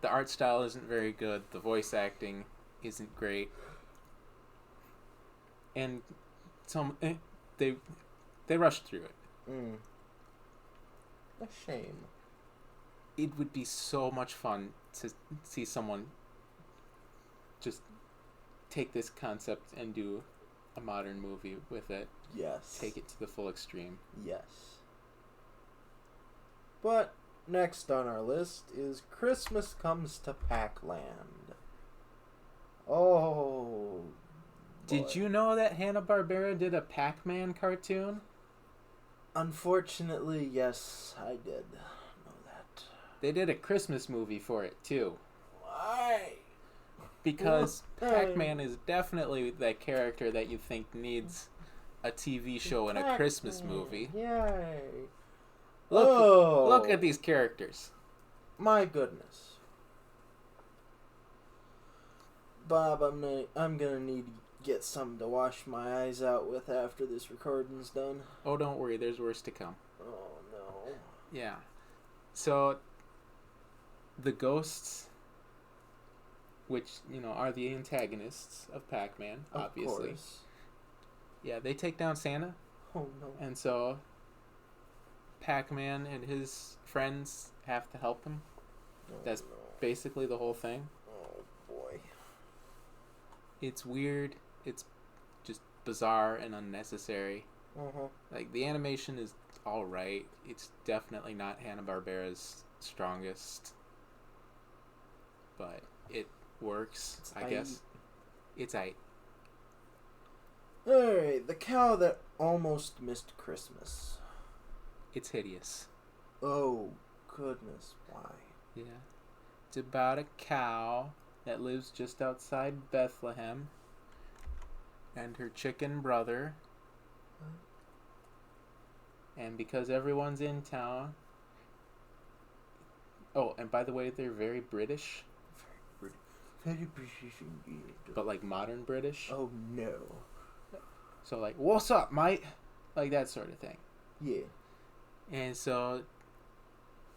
art style isn't very good. The voice acting isn't great, and they rushed through it. A shame. It would be so much fun to see someone just take this concept and do a modern movie with it. Yes. Take it to the full extreme. Yes. But next on our list is Christmas Comes to Pac-Land. Oh. Did you know that Hanna-Barbera did a Pac-Man cartoon? Unfortunately, yes, I did know that. They did a Christmas movie for it, too. Why? Because Pac-Man is definitely that character that you think needs a TV show and a Christmas movie. Yay. Look at these characters. My goodness. Bob, I'm gonna need to get something to wash my eyes out with after this recording's done. Oh, don't worry, there's worse to come. Oh no. Yeah. So the ghosts, which, are the antagonists of Pac-Man, obviously. Of course. Yeah, they take down Santa. Oh no. And so Pac-Man and his friends have to help him. That's basically the whole thing. Oh boy. It's weird. It's just bizarre and unnecessary. Uh-huh. Like, the animation is alright. It's definitely not Hanna-Barbera's strongest. But it works, I guess. It's aight. Alright, The Cow That Almost Missed Christmas. It's hideous. Oh, goodness, why? Yeah. It's about a cow that lives just outside Bethlehem and her chicken brother. And because everyone's in town... Oh, and by the way, they're very British. Very British indeed. But like modern British. Oh no. So like, what's up, mate? Like that sort of thing. Yeah. And so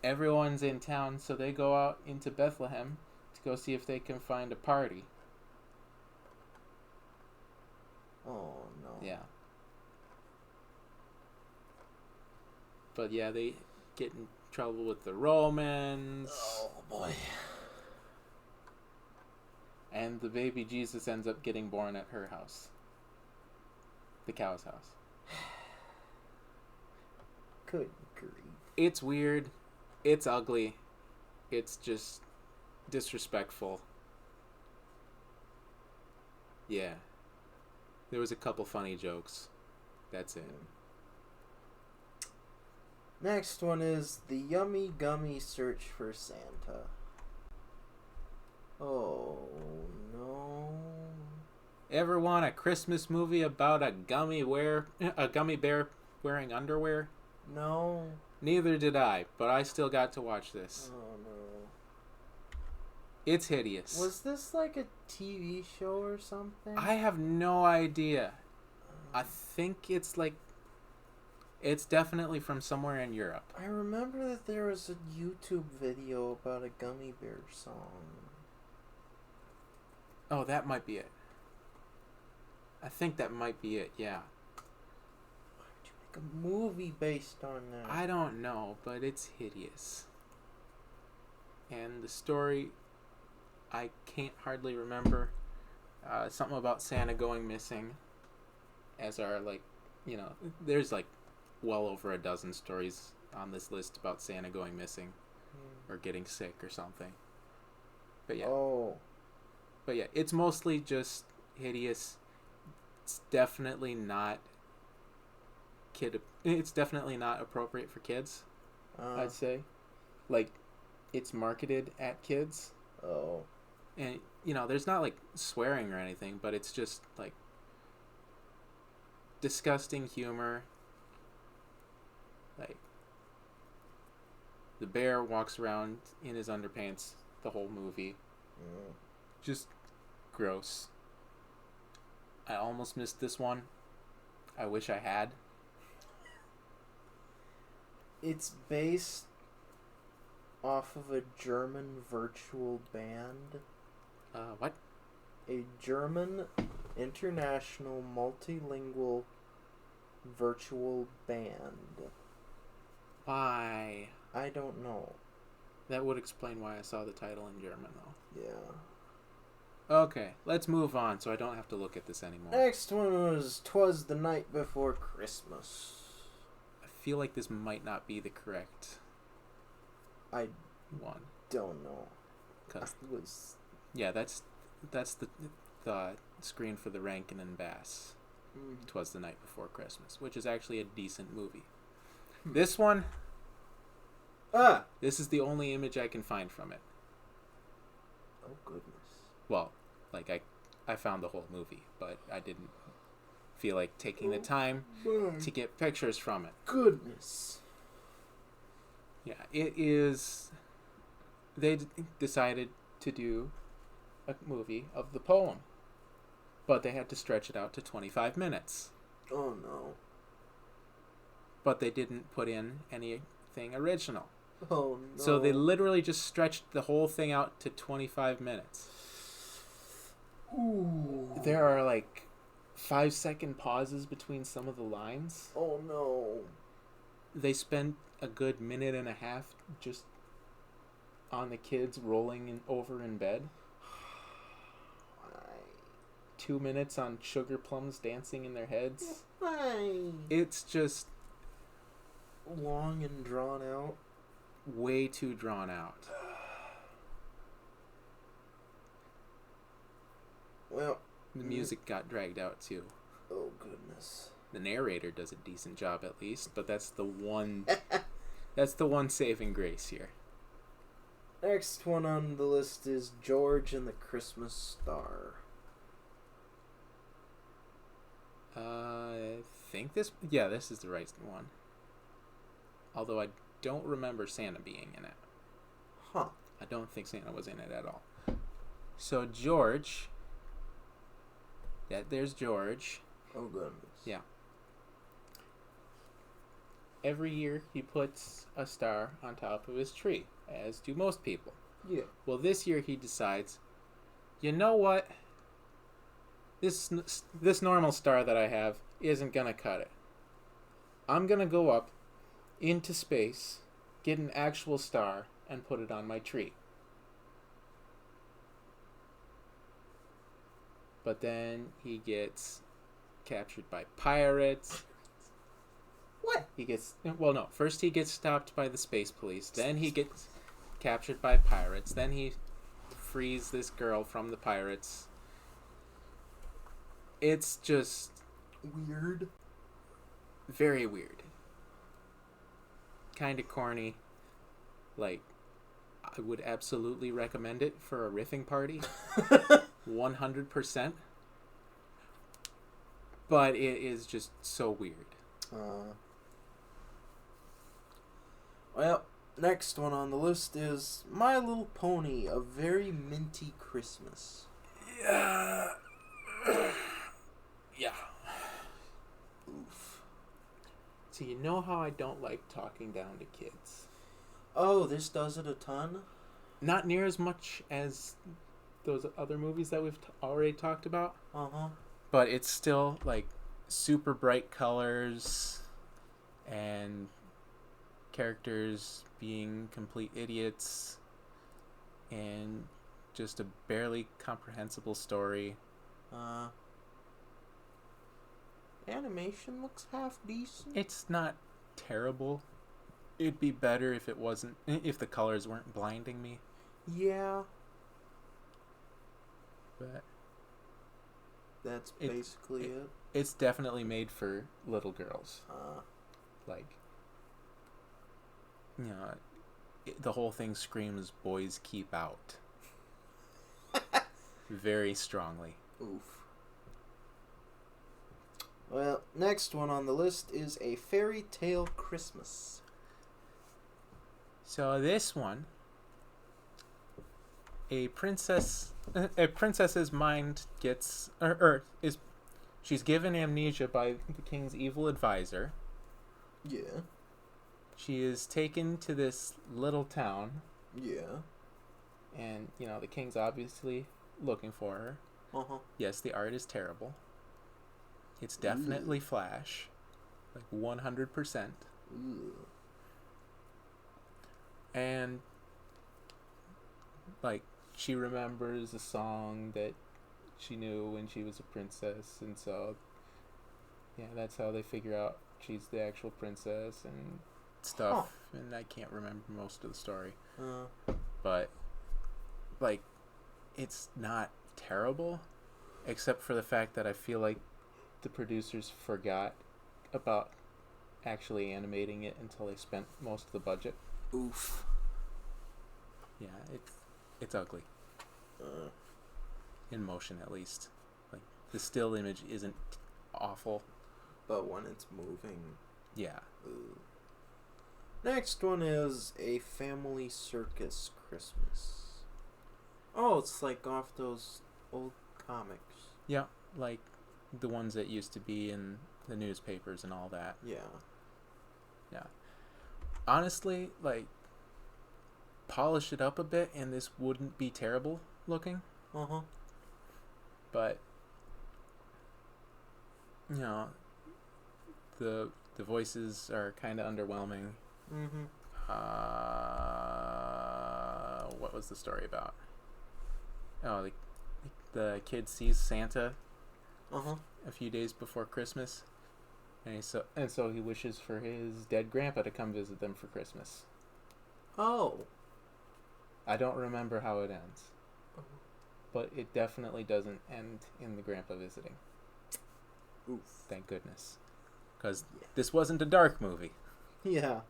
everyone's in town, so they go out into Bethlehem to go see if they can find a party. Oh no. Yeah. But yeah, they get in trouble with the Romans. Oh boy. And the baby Jesus ends up getting born at her house. The cow's house. Good grief. It's weird. It's ugly. It's just disrespectful. Yeah. There was a couple funny jokes. That's it. Next one is the Yummy Gummy Search for Santa. Oh no. Ever want a Christmas movie about a gummy bear wearing underwear? No. Neither did I, but I still got to watch this. Oh no. It's hideous. Was this like a TV show or something? I have no idea. I think it's definitely from somewhere in Europe. I remember that there was a YouTube video about a gummy bear song. Oh, that might be it. I think that might be it, yeah. Why would you make a movie based on that? I don't know, but it's hideous. And the story, I can't hardly remember. Something about Santa going missing. As our, there's well over a dozen stories on this list about Santa going missing. Or getting sick or something. But yeah. Oh. But yeah, it's mostly just hideous. It's definitely not appropriate for kids. I'd say. It's marketed at kids. Oh. And there's not swearing or anything, but it's just disgusting humor. The bear walks around in his underpants the whole movie. Just gross. I almost missed this one. I wish I had. It's based off of a German virtual band. What? A German international multilingual virtual band. Why? I don't know. That would explain why I saw the title in German, though. Yeah. Okay, let's move on so I don't have to look at this anymore. Next one was 'Twas the Night Before Christmas. I feel like this might not be the correct I one. don't know. 'Cause It was... yeah, that's the screen for the Rankin and Bass. 'Twas the Night Before Christmas, which is actually a decent movie. This one, this is the only image I can find from it. Oh, goodness. Well, I found the whole movie, but I didn't feel like taking the time to get pictures from it. Goodness. Yeah, it is... They decided to do a movie of the poem, but they had to stretch it out to 25 minutes. Oh, no. But they didn't put in anything original. Oh, no. So they literally just stretched the whole thing out to 25 minutes. Ooh. There are 5-second pauses between some of the lines. Oh, no. They spent a good minute and a half just on the kids rolling over in bed. 2 minutes on sugar plums dancing in their heads. Why? It's just Long and drawn out. way too drawn out. Well, The music got dragged out too. oh, goodness. The narrator does a decent job at least, but that's the one saving grace here. Next one on the list is George and the Christmas Star. I think this is the right one. Although I don't remember Santa being in it. Huh. I don't think Santa was in it at all. So George, there's George. Oh, goodness. Yeah. every year he puts a star on top of his tree, as do most people. Yeah. Well, this year he decides, you know what? This normal star that I have isn't gonna cut it. I'm gonna go up into space, get an actual star, and put it on my tree. But then he gets captured by pirates. What? No. First he gets stopped by the space police. Then he gets captured by pirates. Then he frees this girl from the pirates. It's just Weird. very weird. Kind of corny. Like, I would absolutely recommend it for a riffing party. 100%. But it is just so weird. Well, next one on the list is My Little Pony: A Very Minty Christmas. Yeah. Yeah. Oof. So you know how I don't like talking down to kids. Oh, this does it a ton? Not near as much as those other movies that we've already talked about. Uh-huh. But it's still, like, super bright colors and characters being complete idiots and just a barely comprehensible story. Animation looks half decent. It's not terrible. It'd be better if the colors weren't blinding me. Yeah. But That's basically it. it's definitely made for little girls. Like, you know, the whole thing screams "boys keep out" very strongly. Oof. Well, next one on the list is A Fairy Tale Christmas. So this one, a princess's mind gets, she's given amnesia by the king's evil advisor. Yeah. She is taken to this little town, Yeah. and the king's obviously looking for her. Uh-huh. Yes, the art is terrible. It's definitely Flash, like 100%. Ooh. And like, she remembers a song that she knew when she was a princess, and so that's how they figure out she's the actual princess and stuff. And I can't remember most of the story, but like, it's not terrible, except for the fact that I feel like the producers forgot about actually animating it until they spent most of the budget. Oof. Yeah, it's ugly. In motion, at least. Like, the still image isn't awful. But when it's moving. Yeah. Ooh. Next one is A Family Circus Christmas. Oh, it's like off those old comics. Yeah, like the ones that used to be in the newspapers and all that. Yeah. Yeah. Honestly, like, polish it up a bit and this wouldn't be terrible looking. Uh-huh. But the voices are kind of underwhelming. Mm-hmm. What was the story about? Oh, the kid sees Santa Uh-huh. a few days before Christmas, and so he wishes for his dead grandpa to come visit them for Christmas. Oh. I don't remember how it ends, but it definitely doesn't end in the grandpa visiting. Oof. Thank goodness, because this wasn't a dark movie. Yeah.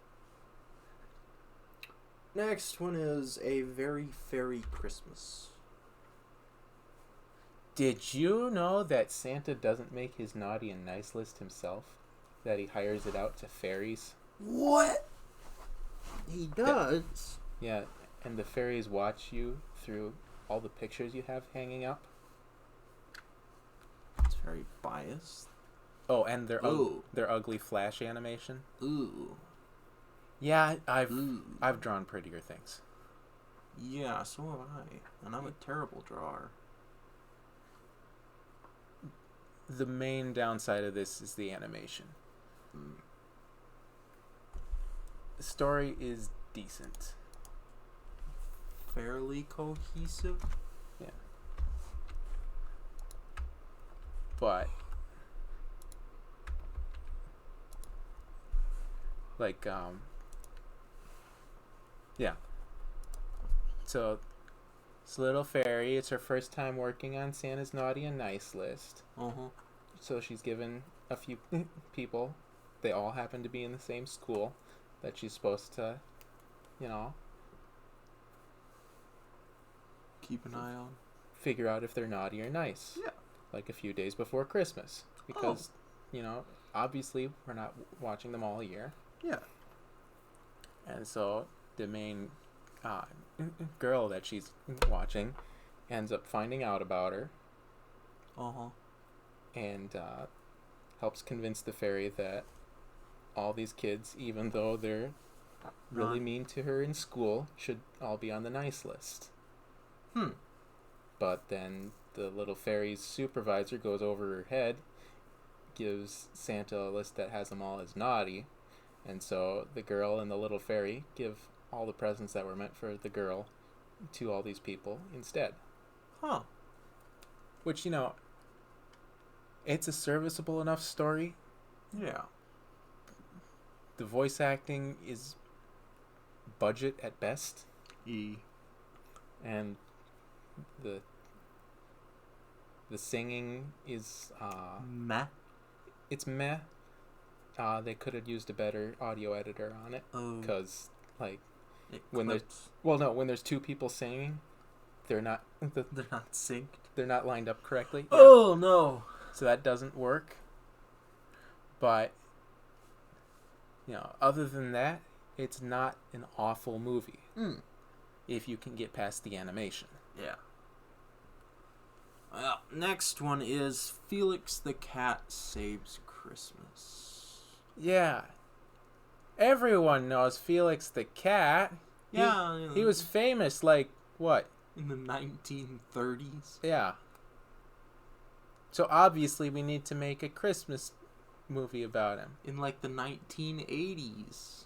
Next one is A Very Fairy Christmas. Did you know that Santa doesn't make his naughty and nice list himself? That he hires it out to fairies? What? He does? Yeah, and the fairies watch you through all the pictures you have hanging up. It's very biased. Oh, and Ooh. their ugly Flash animation. Ooh. Yeah, Ooh. I've drawn prettier things. Yeah, so have I. And I'm a terrible drawer. The main downside of this is the animation. The story is decent. Fairly cohesive. But like yeah. So this little fairy, it's her first time working on Santa's naughty and nice list. So she's given a few people, they all happen to be in the same school, that she's supposed to, you know, Keep an eye on. figure out if they're naughty or nice. Yeah. Like a few days before Christmas. Because, you know, obviously we're not watching them all year. Yeah. And so the main girl that she's watching ends up finding out about her and helps convince the fairy that all these kids, even though they're really mean to her in school, should all be on the nice list. But then the little fairy's supervisor goes over her head, gives Santa a list that has them all as naughty, and so the girl and the little fairy give all the presents that were meant for the girl to all these people instead. Which, you know, it's a serviceable enough story. Yeah. The voice acting is budget at best. And the singing is Meh. it's meh. They could have used a better audio editor on it, because like when there's two people singing, they're not synced. They're not lined up correctly. Oh no. So that doesn't work. But you know, other than that, it's not an awful movie. If you can get past the animation. Yeah. Well, next one is Felix the Cat Saves Christmas. Yeah. Everyone knows Felix the Cat. Yeah. He was famous, like, what? In the 1930s. Yeah. So obviously we need to make a Christmas movie about him. In like the 1980s.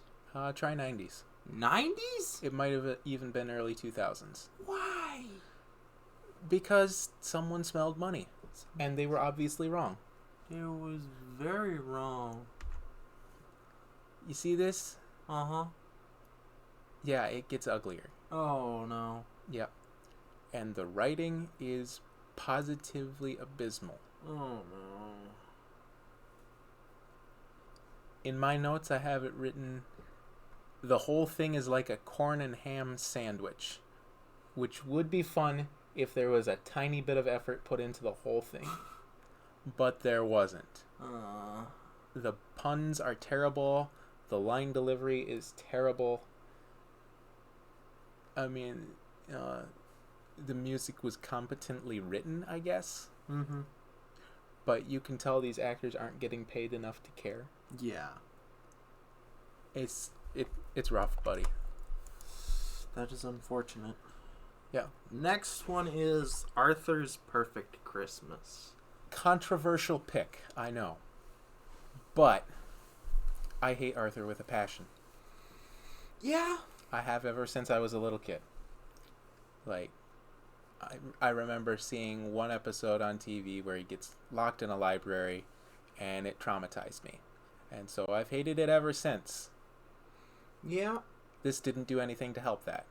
Try 90s. 90s? It might have even been early 2000s. Why? Because someone smelled money. And they were obviously wrong. It was very wrong. You see this? Yeah, it gets uglier. Oh, no. Yep. And the writing is positively abysmal. Oh, no. In my notes, I have it written, the whole thing is like a corn and ham sandwich, which would be fun if there was a tiny bit of effort put into the whole thing. But there wasn't. The puns are terrible. The line delivery is terrible. I mean, the music was competently written, I guess. But you can tell these actors aren't getting paid enough to care. Yeah. It's rough, buddy. That is unfortunate. Yeah. Next one is Arthur's Perfect Christmas. Controversial pick, I know. But I hate Arthur with a passion. Yeah. I have ever since I was a little kid. Like, I remember seeing one episode on TV where he gets locked in a library, and it traumatized me. And so I've hated it ever since. Yeah. This didn't do anything to help that.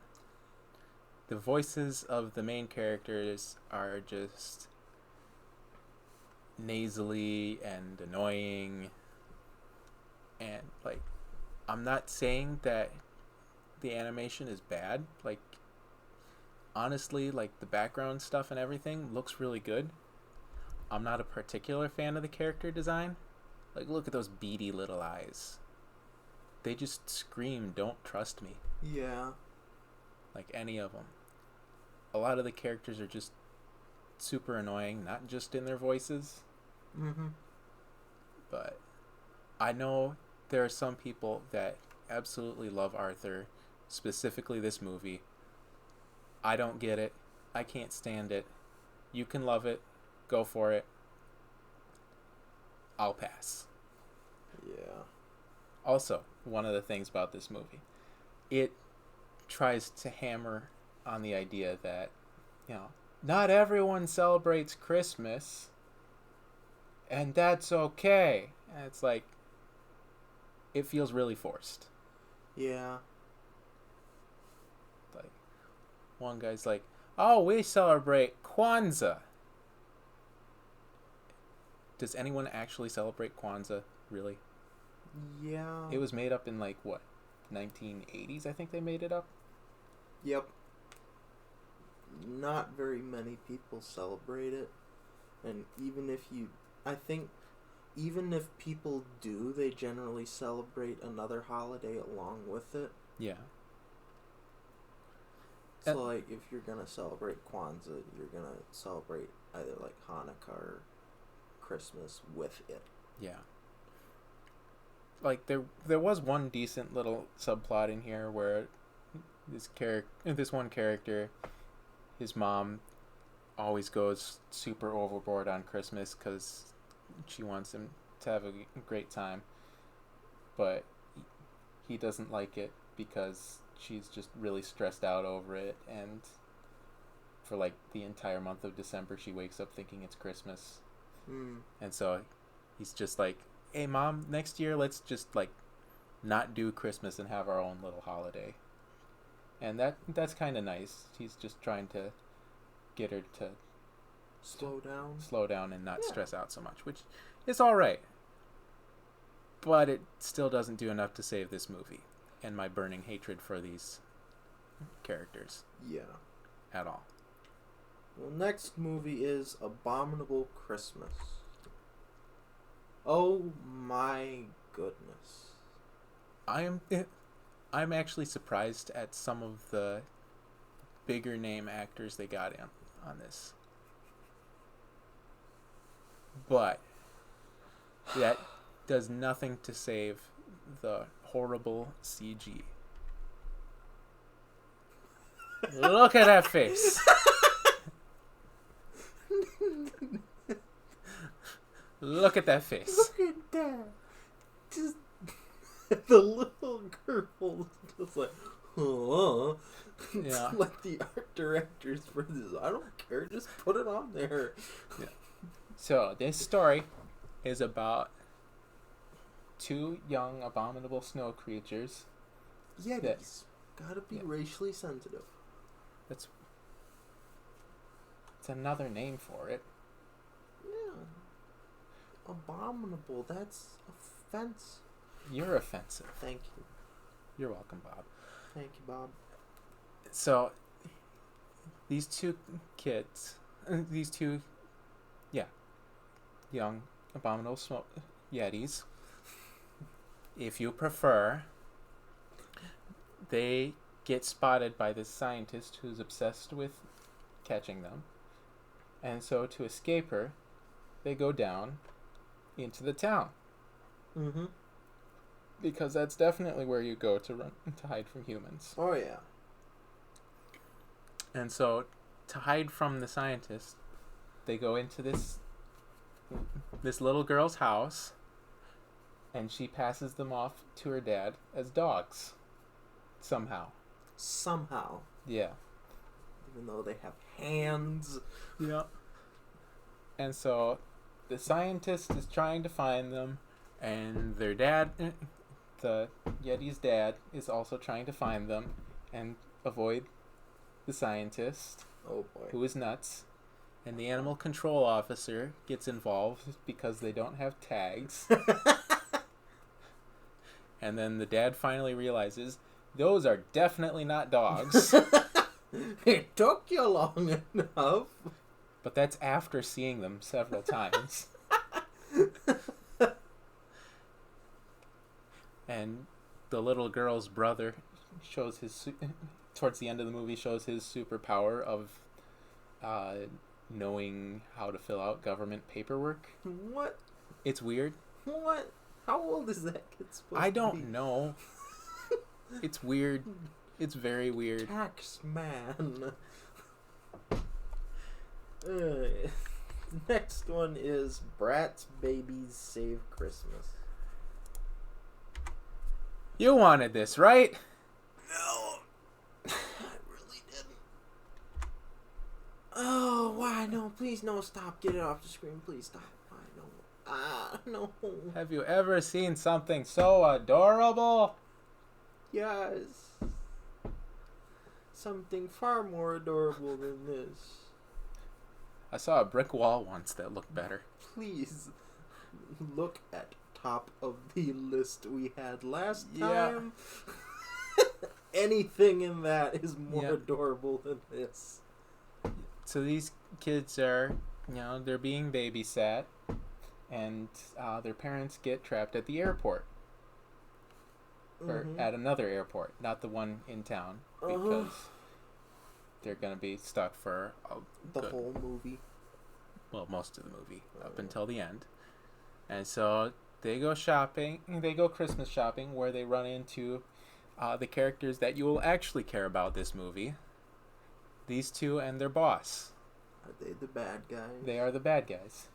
The voices of the main characters are just nasally and annoying. And, like, I'm not saying that the animation is bad. Like, honestly, like, the background stuff and everything looks really good. I'm not a particular fan of the character design. Like, look at those beady little eyes. They just scream, "Don't trust me." Yeah. Like, any of them. A lot of the characters are just super annoying, not just in their voices. but I know there are some people that absolutely love Arthur, specifically this movie. I don't get it. I can't stand it. You can love it. Go for it. I'll pass. Yeah. Also, one of the things about this movie, it tries to hammer on the idea that, not everyone celebrates Christmas, and that's okay. And it's like, it feels really forced. Yeah. Like, one guy's like, oh, we celebrate Kwanzaa. Does anyone actually celebrate Kwanzaa, really? Yeah. It was made up in, 1980s, I think they made it up? Yep. Not very many people celebrate it. And even if people do, they generally celebrate another holiday along with it. Yeah. So, if you're gonna celebrate Kwanzaa, you're gonna celebrate either, Hanukkah or Christmas with it. Yeah. There was one decent little subplot in here where this one character, his mom always goes super overboard on Christmas because she wants him to have a great time, but he doesn't like it because she's just really stressed out over it, and for the entire month of December she wakes up thinking it's Christmas. And so he's just like, hey Mom, next year let's just not do Christmas and have our own little holiday. And that's kind of nice. He's just trying to get her to slow down and not stress out so much, which is all right. But it still doesn't do enough to save this movie and my burning hatred for these characters. Yeah. At all. Well, next movie is Abominable Christmas. Oh my goodness. I'm actually surprised at some of the bigger name actors they got in on this. But that does nothing to save the horrible CG. Look at that face. Look at that face. Look at that. Just the little girl just huh. Yeah. The art directors for this, I don't care, just put it on there. Yeah. So this story is about two young abominable snow creatures. Yetis. Gotta be racially sensitive. It's another name for it. Yeah. Abominable. That's offensive. You're offensive. Thank you. You're welcome, Bob. Thank you, Bob. So, these two young abominable yetis, if you prefer, they get spotted by this scientist who's obsessed with catching them. And so to escape her, they go down into the town. Mm-hmm. Because that's definitely where you go to hide from humans. Oh, yeah. And so, to hide from the scientist, they go into this little girl's house, and she passes them off to her dad as dogs. Somehow. Yeah. Even though they have hands. Yeah. And so, the scientist is trying to find them, and their dad, the Yeti's dad, is also trying to find them and avoid the scientist, oh boy, who is nuts. And the animal control officer gets involved because they don't have tags. And then the dad finally realizes those are definitely not dogs. It took you long enough. But that's after seeing them several times. And the little girl's brother shows his towards the end of the movie shows his superpower of knowing how to fill out government paperwork. What? It's weird. What? How old is that kid supposed I to be? don't know. It's weird. It's very weird. Tax man. Next one is Bratz Babies Save Christmas. You wanted this, right? No, I really didn't. Oh, why? No, please, no, stop. Get it off the screen. Please stop. Why? No. Ah, no. Have you ever seen something so adorable? Yes. Something far more adorable than this. I saw a brick wall once that looked better. Please look at top of the list we had last Yeah. time. Anything in that is more Yeah. adorable than this. So these kids are, they're being babysat, and their parents get trapped at the airport. Or Mhm. at another airport, not the one in town, because they're going to be stuck for The whole movie. most of the movie, up until the end. And so they go shopping, they go Christmas shopping, where they run into the characters that you will actually care about this movie. These two and their boss. Are they the bad guys? They are the bad guys.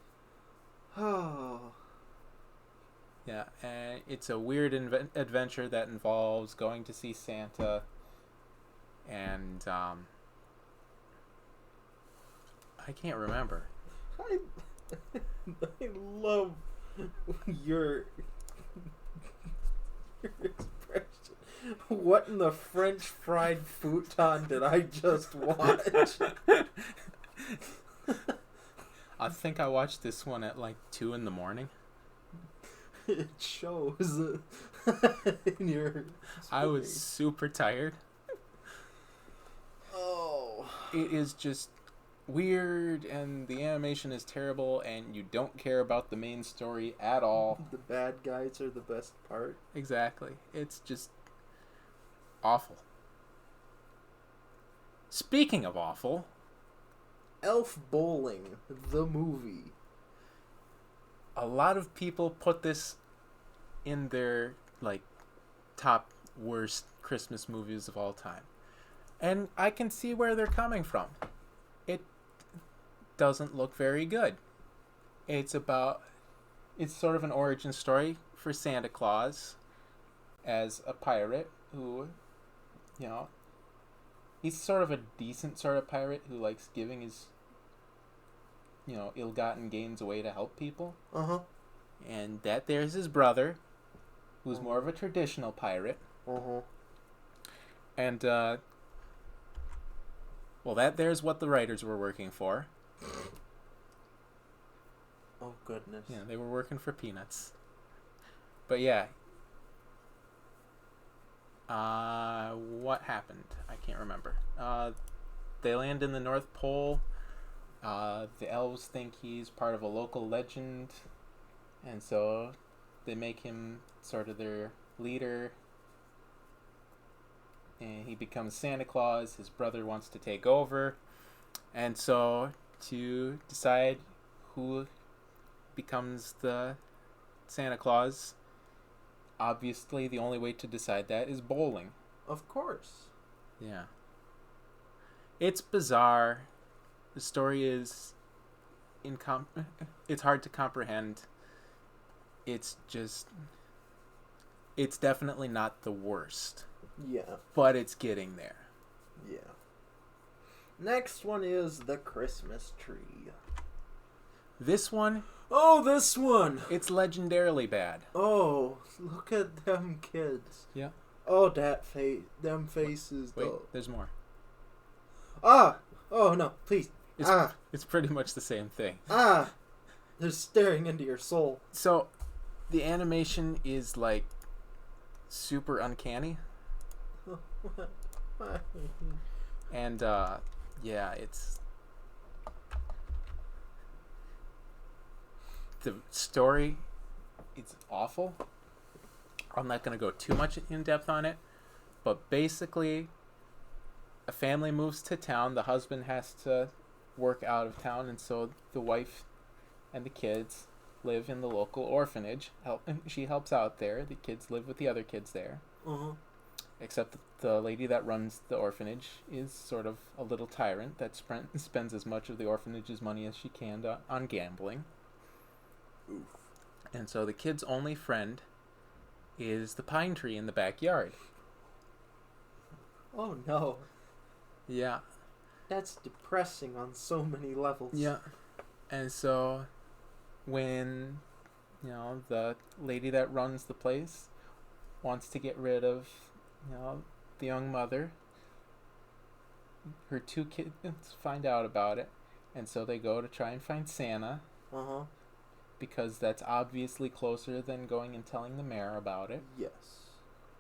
Oh. Yeah, and it's a weird adventure that involves going to see Santa, and I can't remember. I love your expression. What in the French fried futon did I just watch? I think I watched this one at like 2 a.m. It shows in your I was screen. super tired. Oh. It is just weird, and the animation is terrible, and you don't care about the main story at all. The bad guys are the best part. Exactly. It's just awful. Speaking of awful, Elf Bowling, the movie. a lot of people put this in their like top worst Christmas movies of all time. And I can see where they're coming from. It doesn't look very good. It's sort of an origin story for Santa Claus as a pirate who, he's sort of a decent sort of pirate who likes giving his, ill-gotten gains away to help people. Uh-huh. And that there's his brother, who's more of a traditional pirate. Uh-huh. And, that there's what the writers were working for. Oh, goodness. Yeah, they were working for peanuts. But yeah. What happened? I can't remember. They land in the North Pole. The elves think he's part of a local legend. And so they make him sort of their leader. And he becomes Santa Claus. His brother wants to take over. And so to decide who becomes the Santa Claus, obviously the only way to decide that is bowling. Of course. Yeah. It's bizarre. The story is it's hard to comprehend. It's definitely not the worst. Yeah. But it's getting there. Yeah. Next one is The Christmas Tree. This one, Oh, this one! it's legendarily bad. Oh, look at them kids. Yeah. Oh, them faces, Wait, though. there's more. Ah! Oh, no, please. It's pretty much the same thing. They're staring into your soul. So, the animation is like super uncanny, and yeah, it's the story. It's awful. I'm not gonna go too much in depth on it, but basically, a family moves to town. The husband has to work out of town, and so the wife and the kids live in the local orphanage. She helps out there. The kids live with the other kids there. Uh-huh. Except that the lady that runs the orphanage is sort of a little tyrant that spends as much of the orphanage's money as she can on gambling. Oof. And so the kid's only friend is the pine tree in the backyard. Oh no. Yeah. That's depressing on so many levels. Yeah. And so when, the lady that runs the place wants to get rid of, the young mother, her two kids find out about it, and so they go to try and find Santa. Uh-huh. Because that's obviously closer than going and telling the mayor about it. Yes.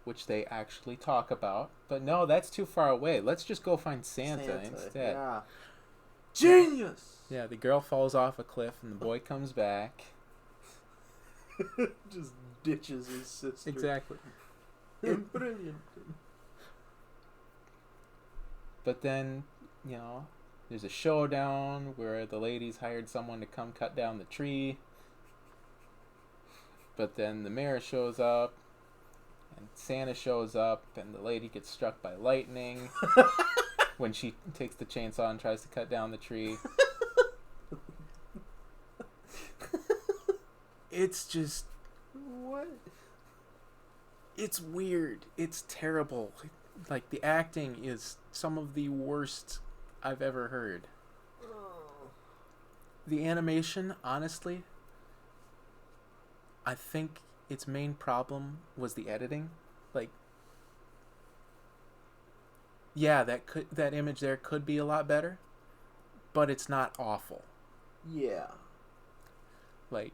Which they actually talk about. But no, that's too far away. Let's just go find Santa instead. Yeah. Genius! Yeah, the girl falls off a cliff and the boy comes back. Just ditches his sister. Exactly. Brilliant. But then, there's a showdown where the lady's hired someone to come cut down the tree. But then the mayor shows up, and Santa shows up, and the lady gets struck by lightning when she takes the chainsaw and tries to cut down the tree. It's just... What? It's weird. It's terrible. Like, the acting is some of the worst I've ever heard. Oh. The animation, honestly, I think its main problem was the editing. Like, yeah, that image there could be a lot better, but it's not awful. Yeah. Like,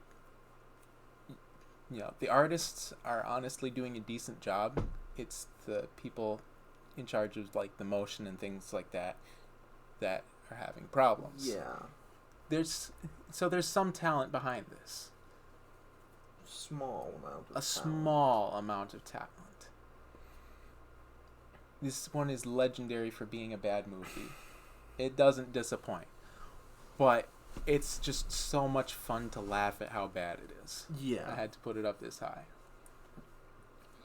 the artists are honestly doing a decent job. It's the people in charge of, like, the motion and things like that are having problems. Yeah. There's some talent behind this. Small amount of talent. Small amount of talent. This one is legendary for being a bad movie. It doesn't disappoint. But it's just so much fun to laugh at how bad it is. Yeah. I had to put it up this high.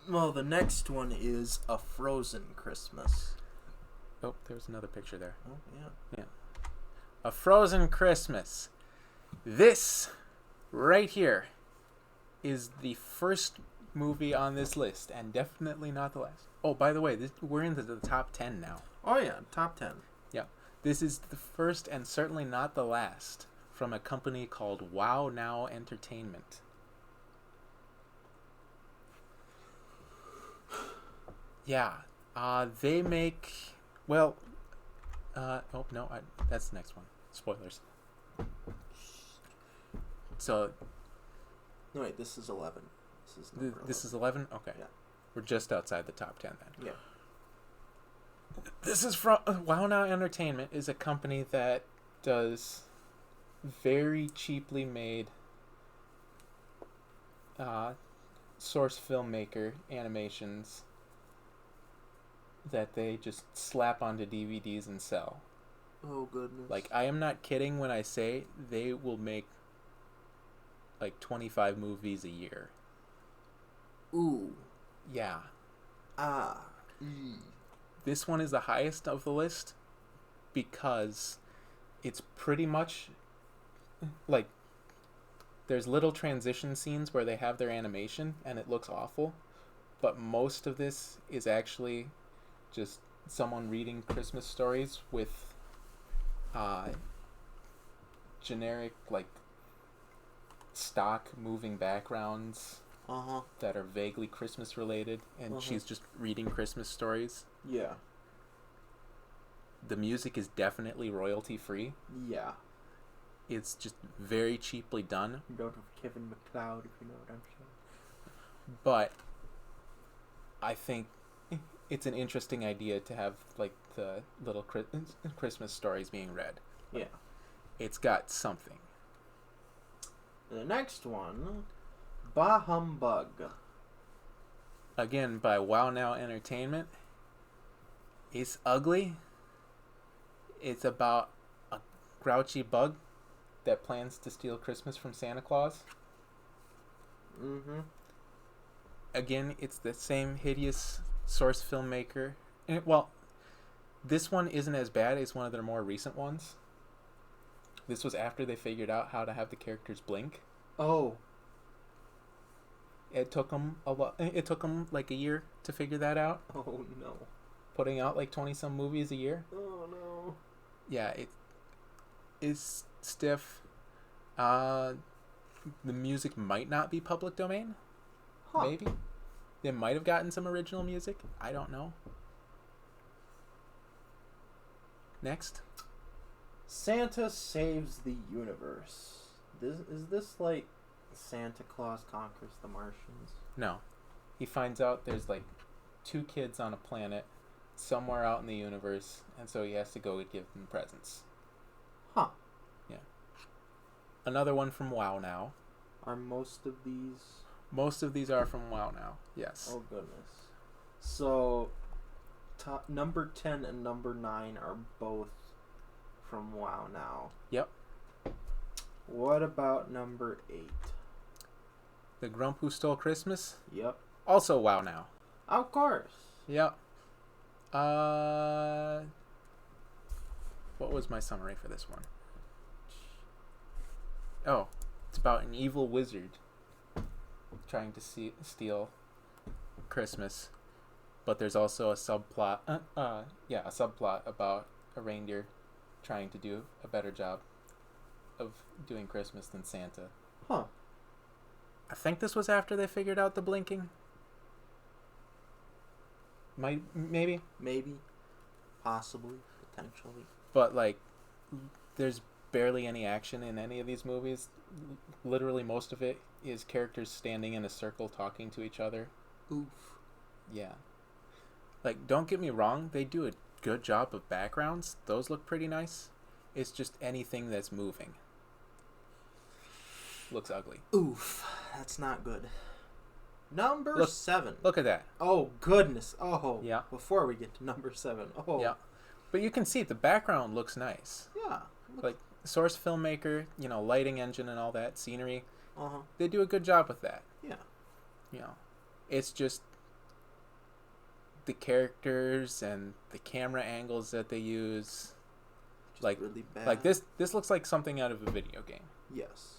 Well, the next one is A Frozen Christmas. Oh, there's another picture there. Oh, yeah. Yeah. A Frozen Christmas. This right here is the first movie on this list, and definitely not the last. Oh, by the way, we're into the top 10 now. Oh, yeah. Top 10. Yeah. This is the first and certainly not the last from a company called Wow Now Entertainment. Yeah. They make... Well... oh, no. That's the next one. Spoilers. So... No, wait. This is 11. This is 11? Okay. Yeah. We're just outside the top 10 then. Yeah. This is from... Wow Now Entertainment is a company that does very cheaply made source filmmaker animations that they just slap onto DVDs and sell. Oh, goodness. Like, I am not kidding when I say they will make like 25 movies a year. Ooh. Yeah. Ah. This one is the highest of the list because it's pretty much like there's little transition scenes where they have their animation and it looks awful, but most of this is actually just someone reading Christmas stories with generic, like, stock moving backgrounds that are vaguely Christmas related, and she's just reading Christmas stories. Yeah. The music is definitely royalty free. Yeah. It's just very cheaply done. You don't have Kevin McLeod, if you know what I'm saying. But I think it's an interesting idea to have, like, the little Christmas stories being read. Yeah. It's got something. The next one, Bah Humbug. Again, by Wow Now Entertainment. It's ugly. It's about a grouchy bug that plans to steal Christmas from Santa Claus. Mm-hmm. Again, it's the same hideous source filmmaker. And well, this one isn't as bad as one of their more recent ones. This was after they figured out how to have the characters blink. Oh. It took them a lot. It took them like a year to figure that out. Oh no. Putting out like 20-some movies a year. Oh no. Yeah, it is stiff. The music might not be public domain. Huh. Maybe they might have gotten some original music. I don't know. Next. Santa Saves the Universe. Is this like Santa Claus Conquers the Martians? No. He finds out there's like 2 kids on a planet somewhere out in the universe, and so he has to go give them presents. Huh. Yeah. Another one from WoW Now. Are most of these... Most of these are from WoW Now. Yes. Oh goodness. So, number 10 and number 9 are both from WoW Now. Yep. What about number 8? The Grump Who Stole Christmas. Yep. Also WoW Now. Of course. Yep. What was my summary for this one? Oh, it's about an evil wizard trying to steal Christmas, but there's also a subplot. A subplot about a reindeer trying to do a better job of doing Christmas than Santa. Huh. I think this was after they figured out the blinking. Maybe. Possibly. Potentially. But, like, there's barely any action in any of these movies. Literally most of it is characters standing in a circle talking to each other. Oof. Yeah. Like, don't get me wrong, they do a good job of backgrounds. Those look pretty nice. It's just anything that's moving looks ugly. Oof. That's not good. Number 7. Look at that. Oh, goodness. Oh. Yeah. Before we get to number 7. Oh. Yeah. But you can see the background looks nice. Yeah. Like, source filmmaker, lighting engine and all that, scenery. Uh-huh. They do a good job with that. Yeah. It's just the characters and the camera angles that they use. Just like really bad. Like this looks like something out of a video game. Yes.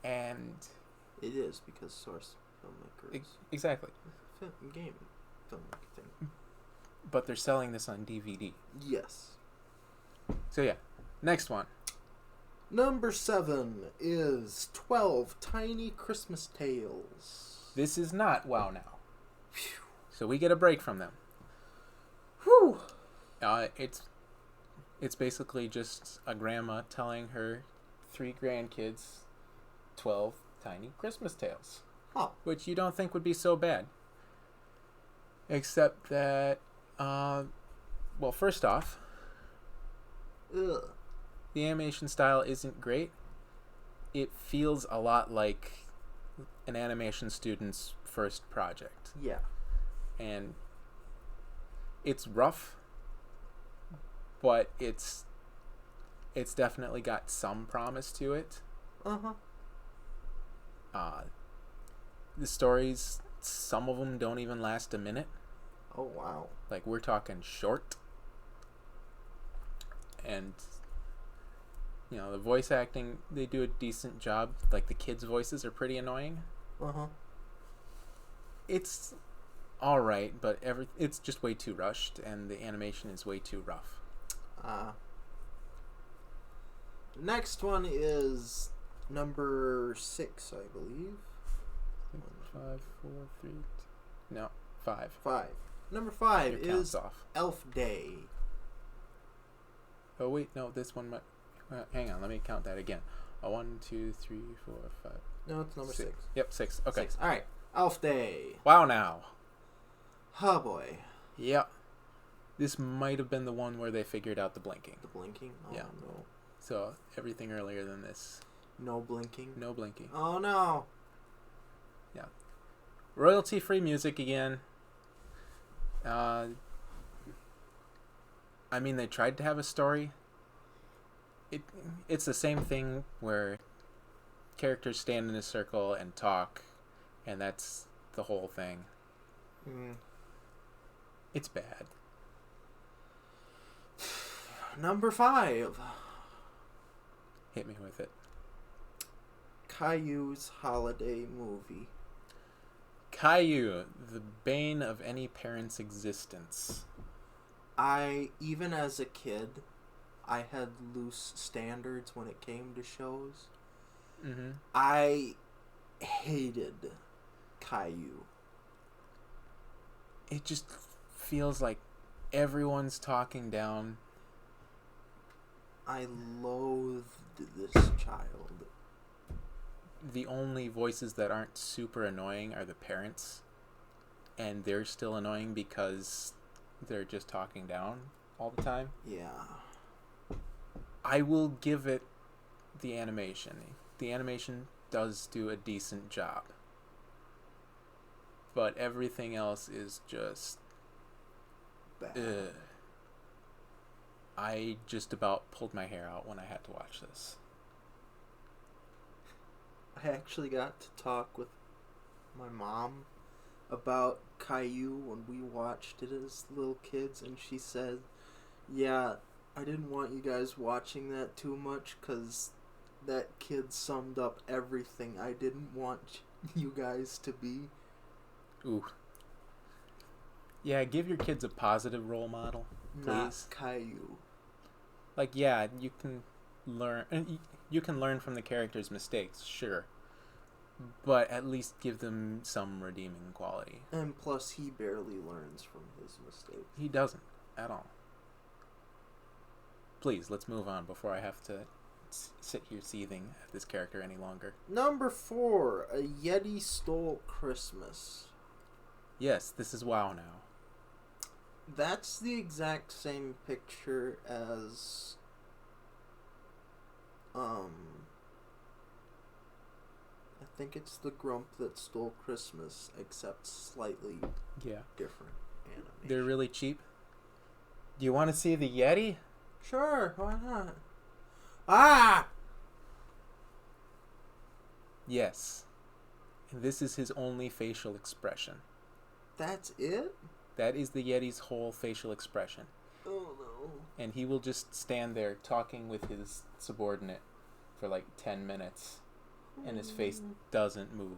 And it is because source filmmakers. Exactly. Game filmmaker thing. But they're selling this on DVD. Yes. So yeah, next one. Number 7 is 12 Tiny Christmas Tales. This is not WoW Now. Whew. So we get a break from them. Whew. It's basically just a grandma telling her 3 grandkids 12 tiny Christmas tales. Huh. Which you don't think would be so bad. Except that, first off, Ugh. the animation style isn't great. It feels a lot like an animation student's first project. Yeah. And it's rough, but it's definitely got some promise to it. Uh-huh. The stories, some of them don't even last a minute. Oh, wow. Like, we're talking short. And, the voice acting, they do a decent job. Like, the kids' voices are pretty annoying. Uh-huh. It's alright, but it's just way too rushed, and the animation is way too rough. Next one is number 6, I believe. 5, 4, 3. No, 5. 5. Number 5 Your count's is off. Elf Day. Oh wait, no, this one might. Hang on, let me count that again. 1, 2, 3, 4, 5. No, it's number 6. Yep, 6. Okay. 6. All right. Elf Day. WoW Now. Oh boy. Yep. This might have been the one where they figured out the blinking. The blinking. Oh Yeah. no. So everything earlier than this. No blinking. No blinking. Oh no. Yeah. Royalty-free music again. They tried to have a story. It's the same thing where characters stand in a circle and talk, And that's the whole thing. Mm. It's bad. Number 5. Hit me with it. Caillou's holiday movie. Caillou, the bane of any parent's existence. Even as a kid, I had loose standards when it came to shows. Mm-hmm. I hated Caillou. It just feels like everyone's talking down. I loathed this child. The only voices that aren't super annoying are the parents. And they're still annoying because they're just talking down all the time. Yeah. I will give it the animation. The animation does do a decent job. But everything else is just... Bad. Ugh. I just about pulled my hair out when I had to watch this. I actually got to talk with my mom about Caillou when we watched it as little kids, and she said, yeah, I didn't want you guys watching that too much because that kid summed up everything I didn't want you guys to be. Ooh. Yeah, give your kids a positive role model, please. Not Caillou. Like, yeah, you can learn from the character's mistakes, sure. But at least give them some redeeming quality. And plus, he barely learns from his mistakes. He doesn't at all. Please, let's move on before I have to sit here seething at this character any longer. Number 4, A Yeti Stole Christmas. Yes, this is WoW now. That's the exact same picture as I think it's The Grump That Stole Christmas, except slightly different animation. They're really cheap. Do you want to see the Yeti? Sure, why not? Ah! Yes. And this is his only facial expression. That's it? That is the Yeti's whole facial expression. Oh no. And he will just stand there talking with his subordinate for like 10 minutes. And his face doesn't move.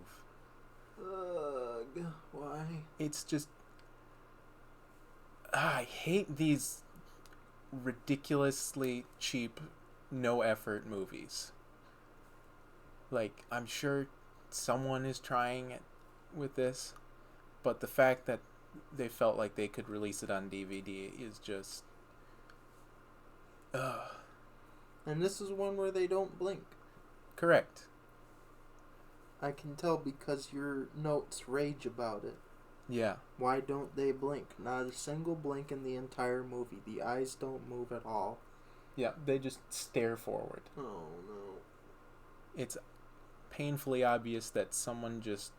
Ugh, why? It's just... I hate these ridiculously cheap, no-effort movies. Like, I'm sure someone is trying it with this, but the fact that they felt like they could release it on DVD is just... Ugh. And this is one where they don't blink. Correct. I can tell because your notes rage about it. Yeah. Why don't they blink? Not a single blink in the entire movie. The eyes don't move at all. Yeah, they just stare forward. Oh no. It's painfully obvious that someone just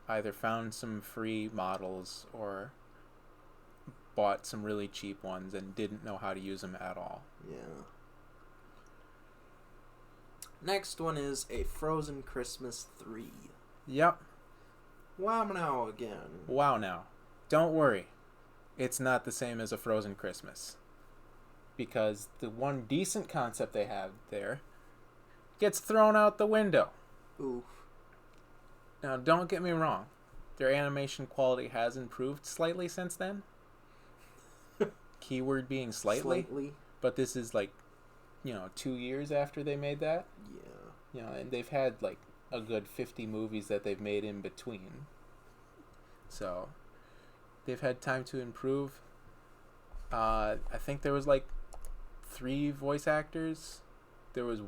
either found some free models or bought some really cheap ones and didn't know how to use them at all. Yeah. Next one is A Frozen Christmas 3. Yep. Wow now again. Wow now. Don't worry. It's not the same as A Frozen Christmas. Because the one decent concept they have there gets thrown out the window. Oof. Now, don't get me wrong. Their animation quality has improved slightly since then. Keyword being slightly. But this is like, 2 years after they made that. Yeah. And they've had like a good 50 movies that they've made in between. So, they've had time to improve. I think there was like 3 voice actors. There was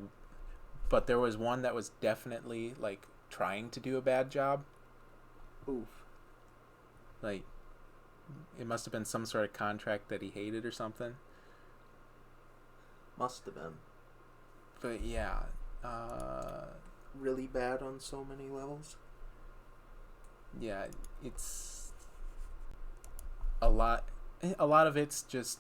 one that was definitely like trying to do a bad job. Oof. Like, it must have been some sort of contract that he hated or something. Must have been. But yeah, really bad on so many levels. Yeah, it's a lot of it's just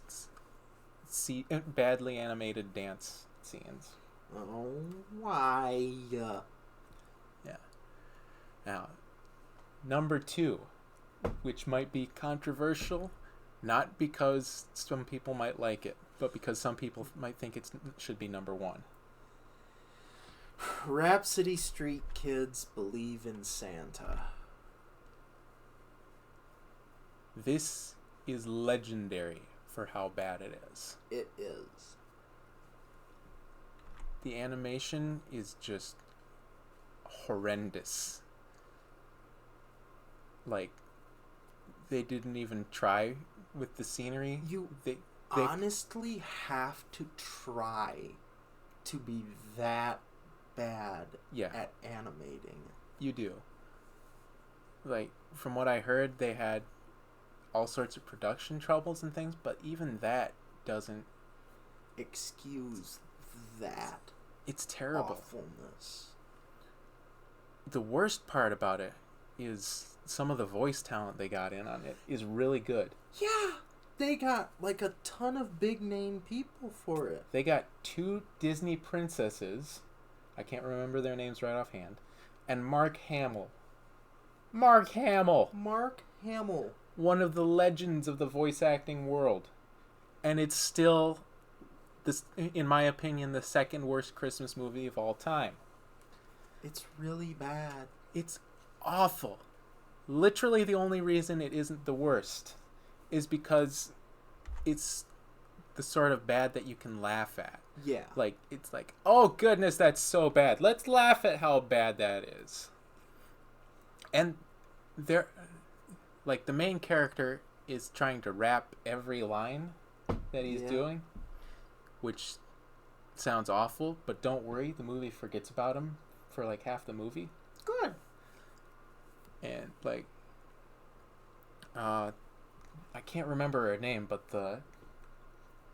badly animated dance scenes. Oh, why? Yeah. Now, Number 2, which might be controversial, not because some people might like it, but because some people might think it should be number 1. Rhapsody Street Kids Believe in Santa. This is legendary for how bad it is. It is. The animation is just horrendous. Like, they didn't even try with the scenery. They honestly have to try to be that bad at animating. You do. Like, from what I heard, they had all sorts of production troubles and things, but even that doesn't excuse that. It's terrible. Awfulness. The worst part about it is some of the voice talent they got in on it is really good. Yeah, they got like a ton of big name people for it. They got 2 Disney princesses, I can't remember their names right offhand, and Mark Hamill. Mark Hamill! One of the legends of the voice acting world. And it's still, this, in my opinion, the second worst Christmas movie of all time. It's really bad. It's awful. Literally the only reason it isn't the worst is because it's the sort of bad that you can laugh at. Yeah. Like, it's like, oh goodness, that's so bad. Let's laugh at how bad that is. And there, like, the main character is trying to rap every line that he's doing, which sounds awful, but don't worry, the movie forgets about him for like half the movie. Good. And like, I can't remember her name, but the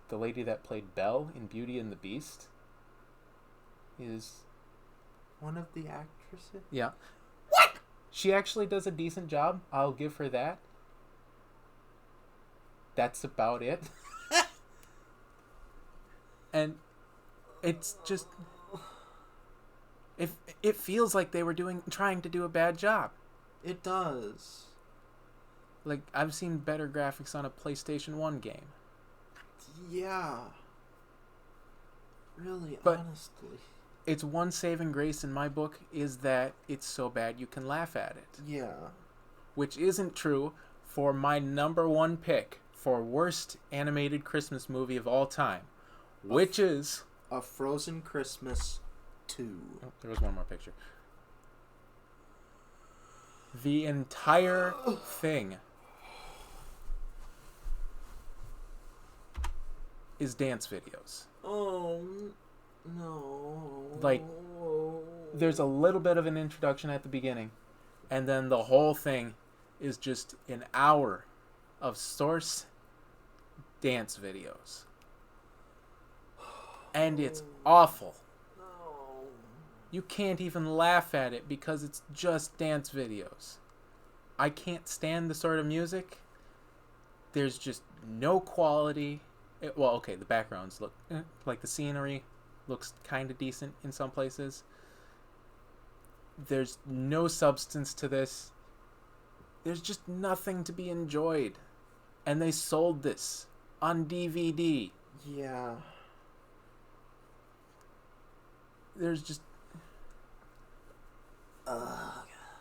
lady that played Belle in Beauty and the Beast is one of the actresses. Yeah. What? She actually does a decent job. I'll give her that. That's about it. And it's just, it feels like they were trying to do a bad job. It does. Like, I've seen better graphics on a PlayStation 1 game. Yeah. Really, but honestly. It's one saving grace in my book is that it's so bad you can laugh at it. Yeah. Which isn't true for my number 1 pick for worst animated Christmas movie of all time, which is A Frozen Christmas 2. Oh, there was one more picture. The entire thing is dance videos. Oh, no. Like, there's a little bit of an introduction at the beginning, and then the whole thing is just an hour of source dance videos. And it's awful. No. You can't even laugh at it because it's just dance videos. I can't stand the sort of music. There's just no quality. Well, okay, the backgrounds look like the scenery looks kind of decent in some places. There's no substance to this. There's just nothing to be enjoyed. And they sold this on DVD. Yeah. There's just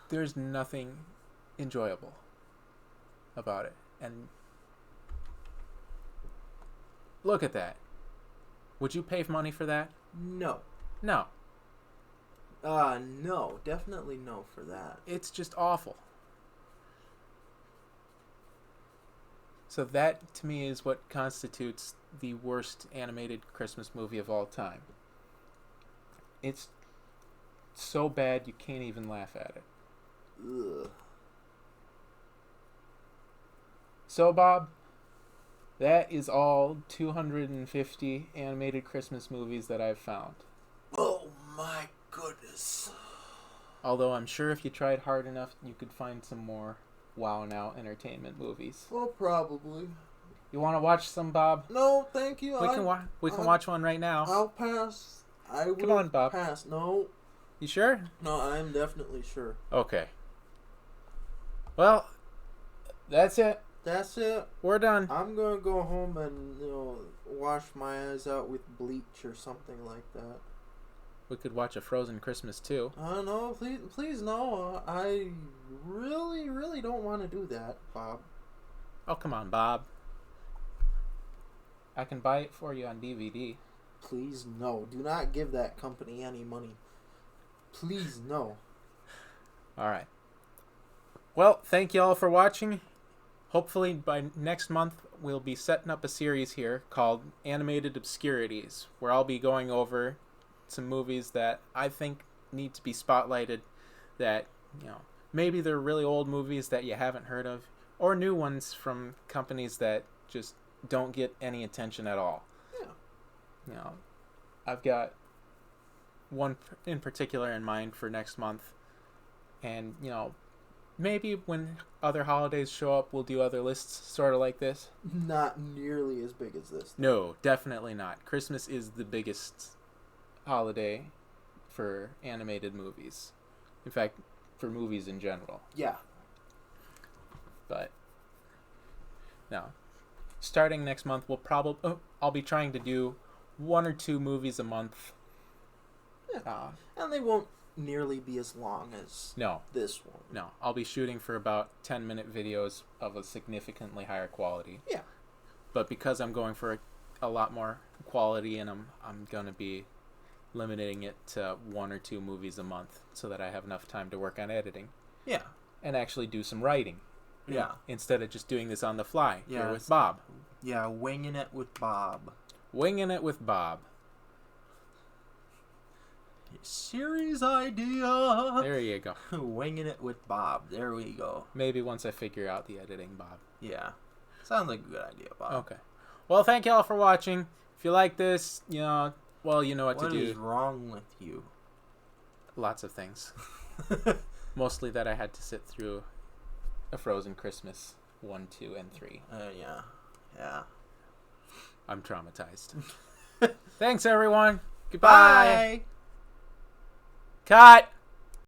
there's nothing enjoyable about it. And look at that. Would you pay money for that? No. No. No. Definitely no for that. It's just awful. So that, to me, is what constitutes the worst animated Christmas movie of all time. It's so bad you can't even laugh at it. Ugh. So, Bob, that is all 250 animated Christmas movies that I've found. Oh my goodness. Although I'm sure if you tried hard enough, you could find some more Wow Now entertainment movies. Well, probably. You want to watch some, Bob? No, thank you. We can watch one right now. I'll pass. I will Come on, Bob. pass. No. You sure? No, I'm definitely sure. Okay. Well, that's it. That's it. We're done. I'm gonna go home and wash my eyes out with bleach or something like that. We could watch a Frozen Christmas too. No, please no. I really, really don't want to do that, Bob. Oh, come on, Bob. I can buy it for you on DVD. Please no. Do not give that company any money. Please no. All right. Well, thank you all for watching. Hopefully by next month we'll be setting up a series here called Animated Obscurities, where I'll be going over some movies that I think need to be spotlighted, that, maybe they're really old movies that you haven't heard of, or new ones from companies that just don't get any attention at all. Yeah. I've got one in particular in mind for next month, and maybe when other holidays show up, we'll do other lists sort of like this. Not nearly as big as this. No, definitely not. Christmas is the biggest holiday for animated movies. In fact, for movies in general. Yeah. But no. Starting next month, I'll be trying to do 1 or 2 movies a month. Yeah. And they won't nearly be as long as this one. No, I'll be shooting for about 10-minute videos of a significantly higher quality. Yeah. But because I'm going for a lot more quality in them, I'm going to be limiting it to 1 or 2 movies a month so that I have enough time to work on editing. Yeah. And actually do some writing. Yeah. Instead of just doing this on the fly. Yeah. Here with Bob. Yeah, winging it with Bob. Winging it with Bob. Series idea. There you go. Winging it with Bob. There we go. Maybe once I figure out the editing, Bob. Yeah. Sounds like a good idea, Bob. Okay. Well, thank you all for watching. If you like this, you know what to do. What is wrong with you? Lots of things. Mostly that I had to sit through A Frozen Christmas 1, 2, and 3. Yeah. Yeah. I'm traumatized. Thanks, everyone. Goodbye. Bye. Cut.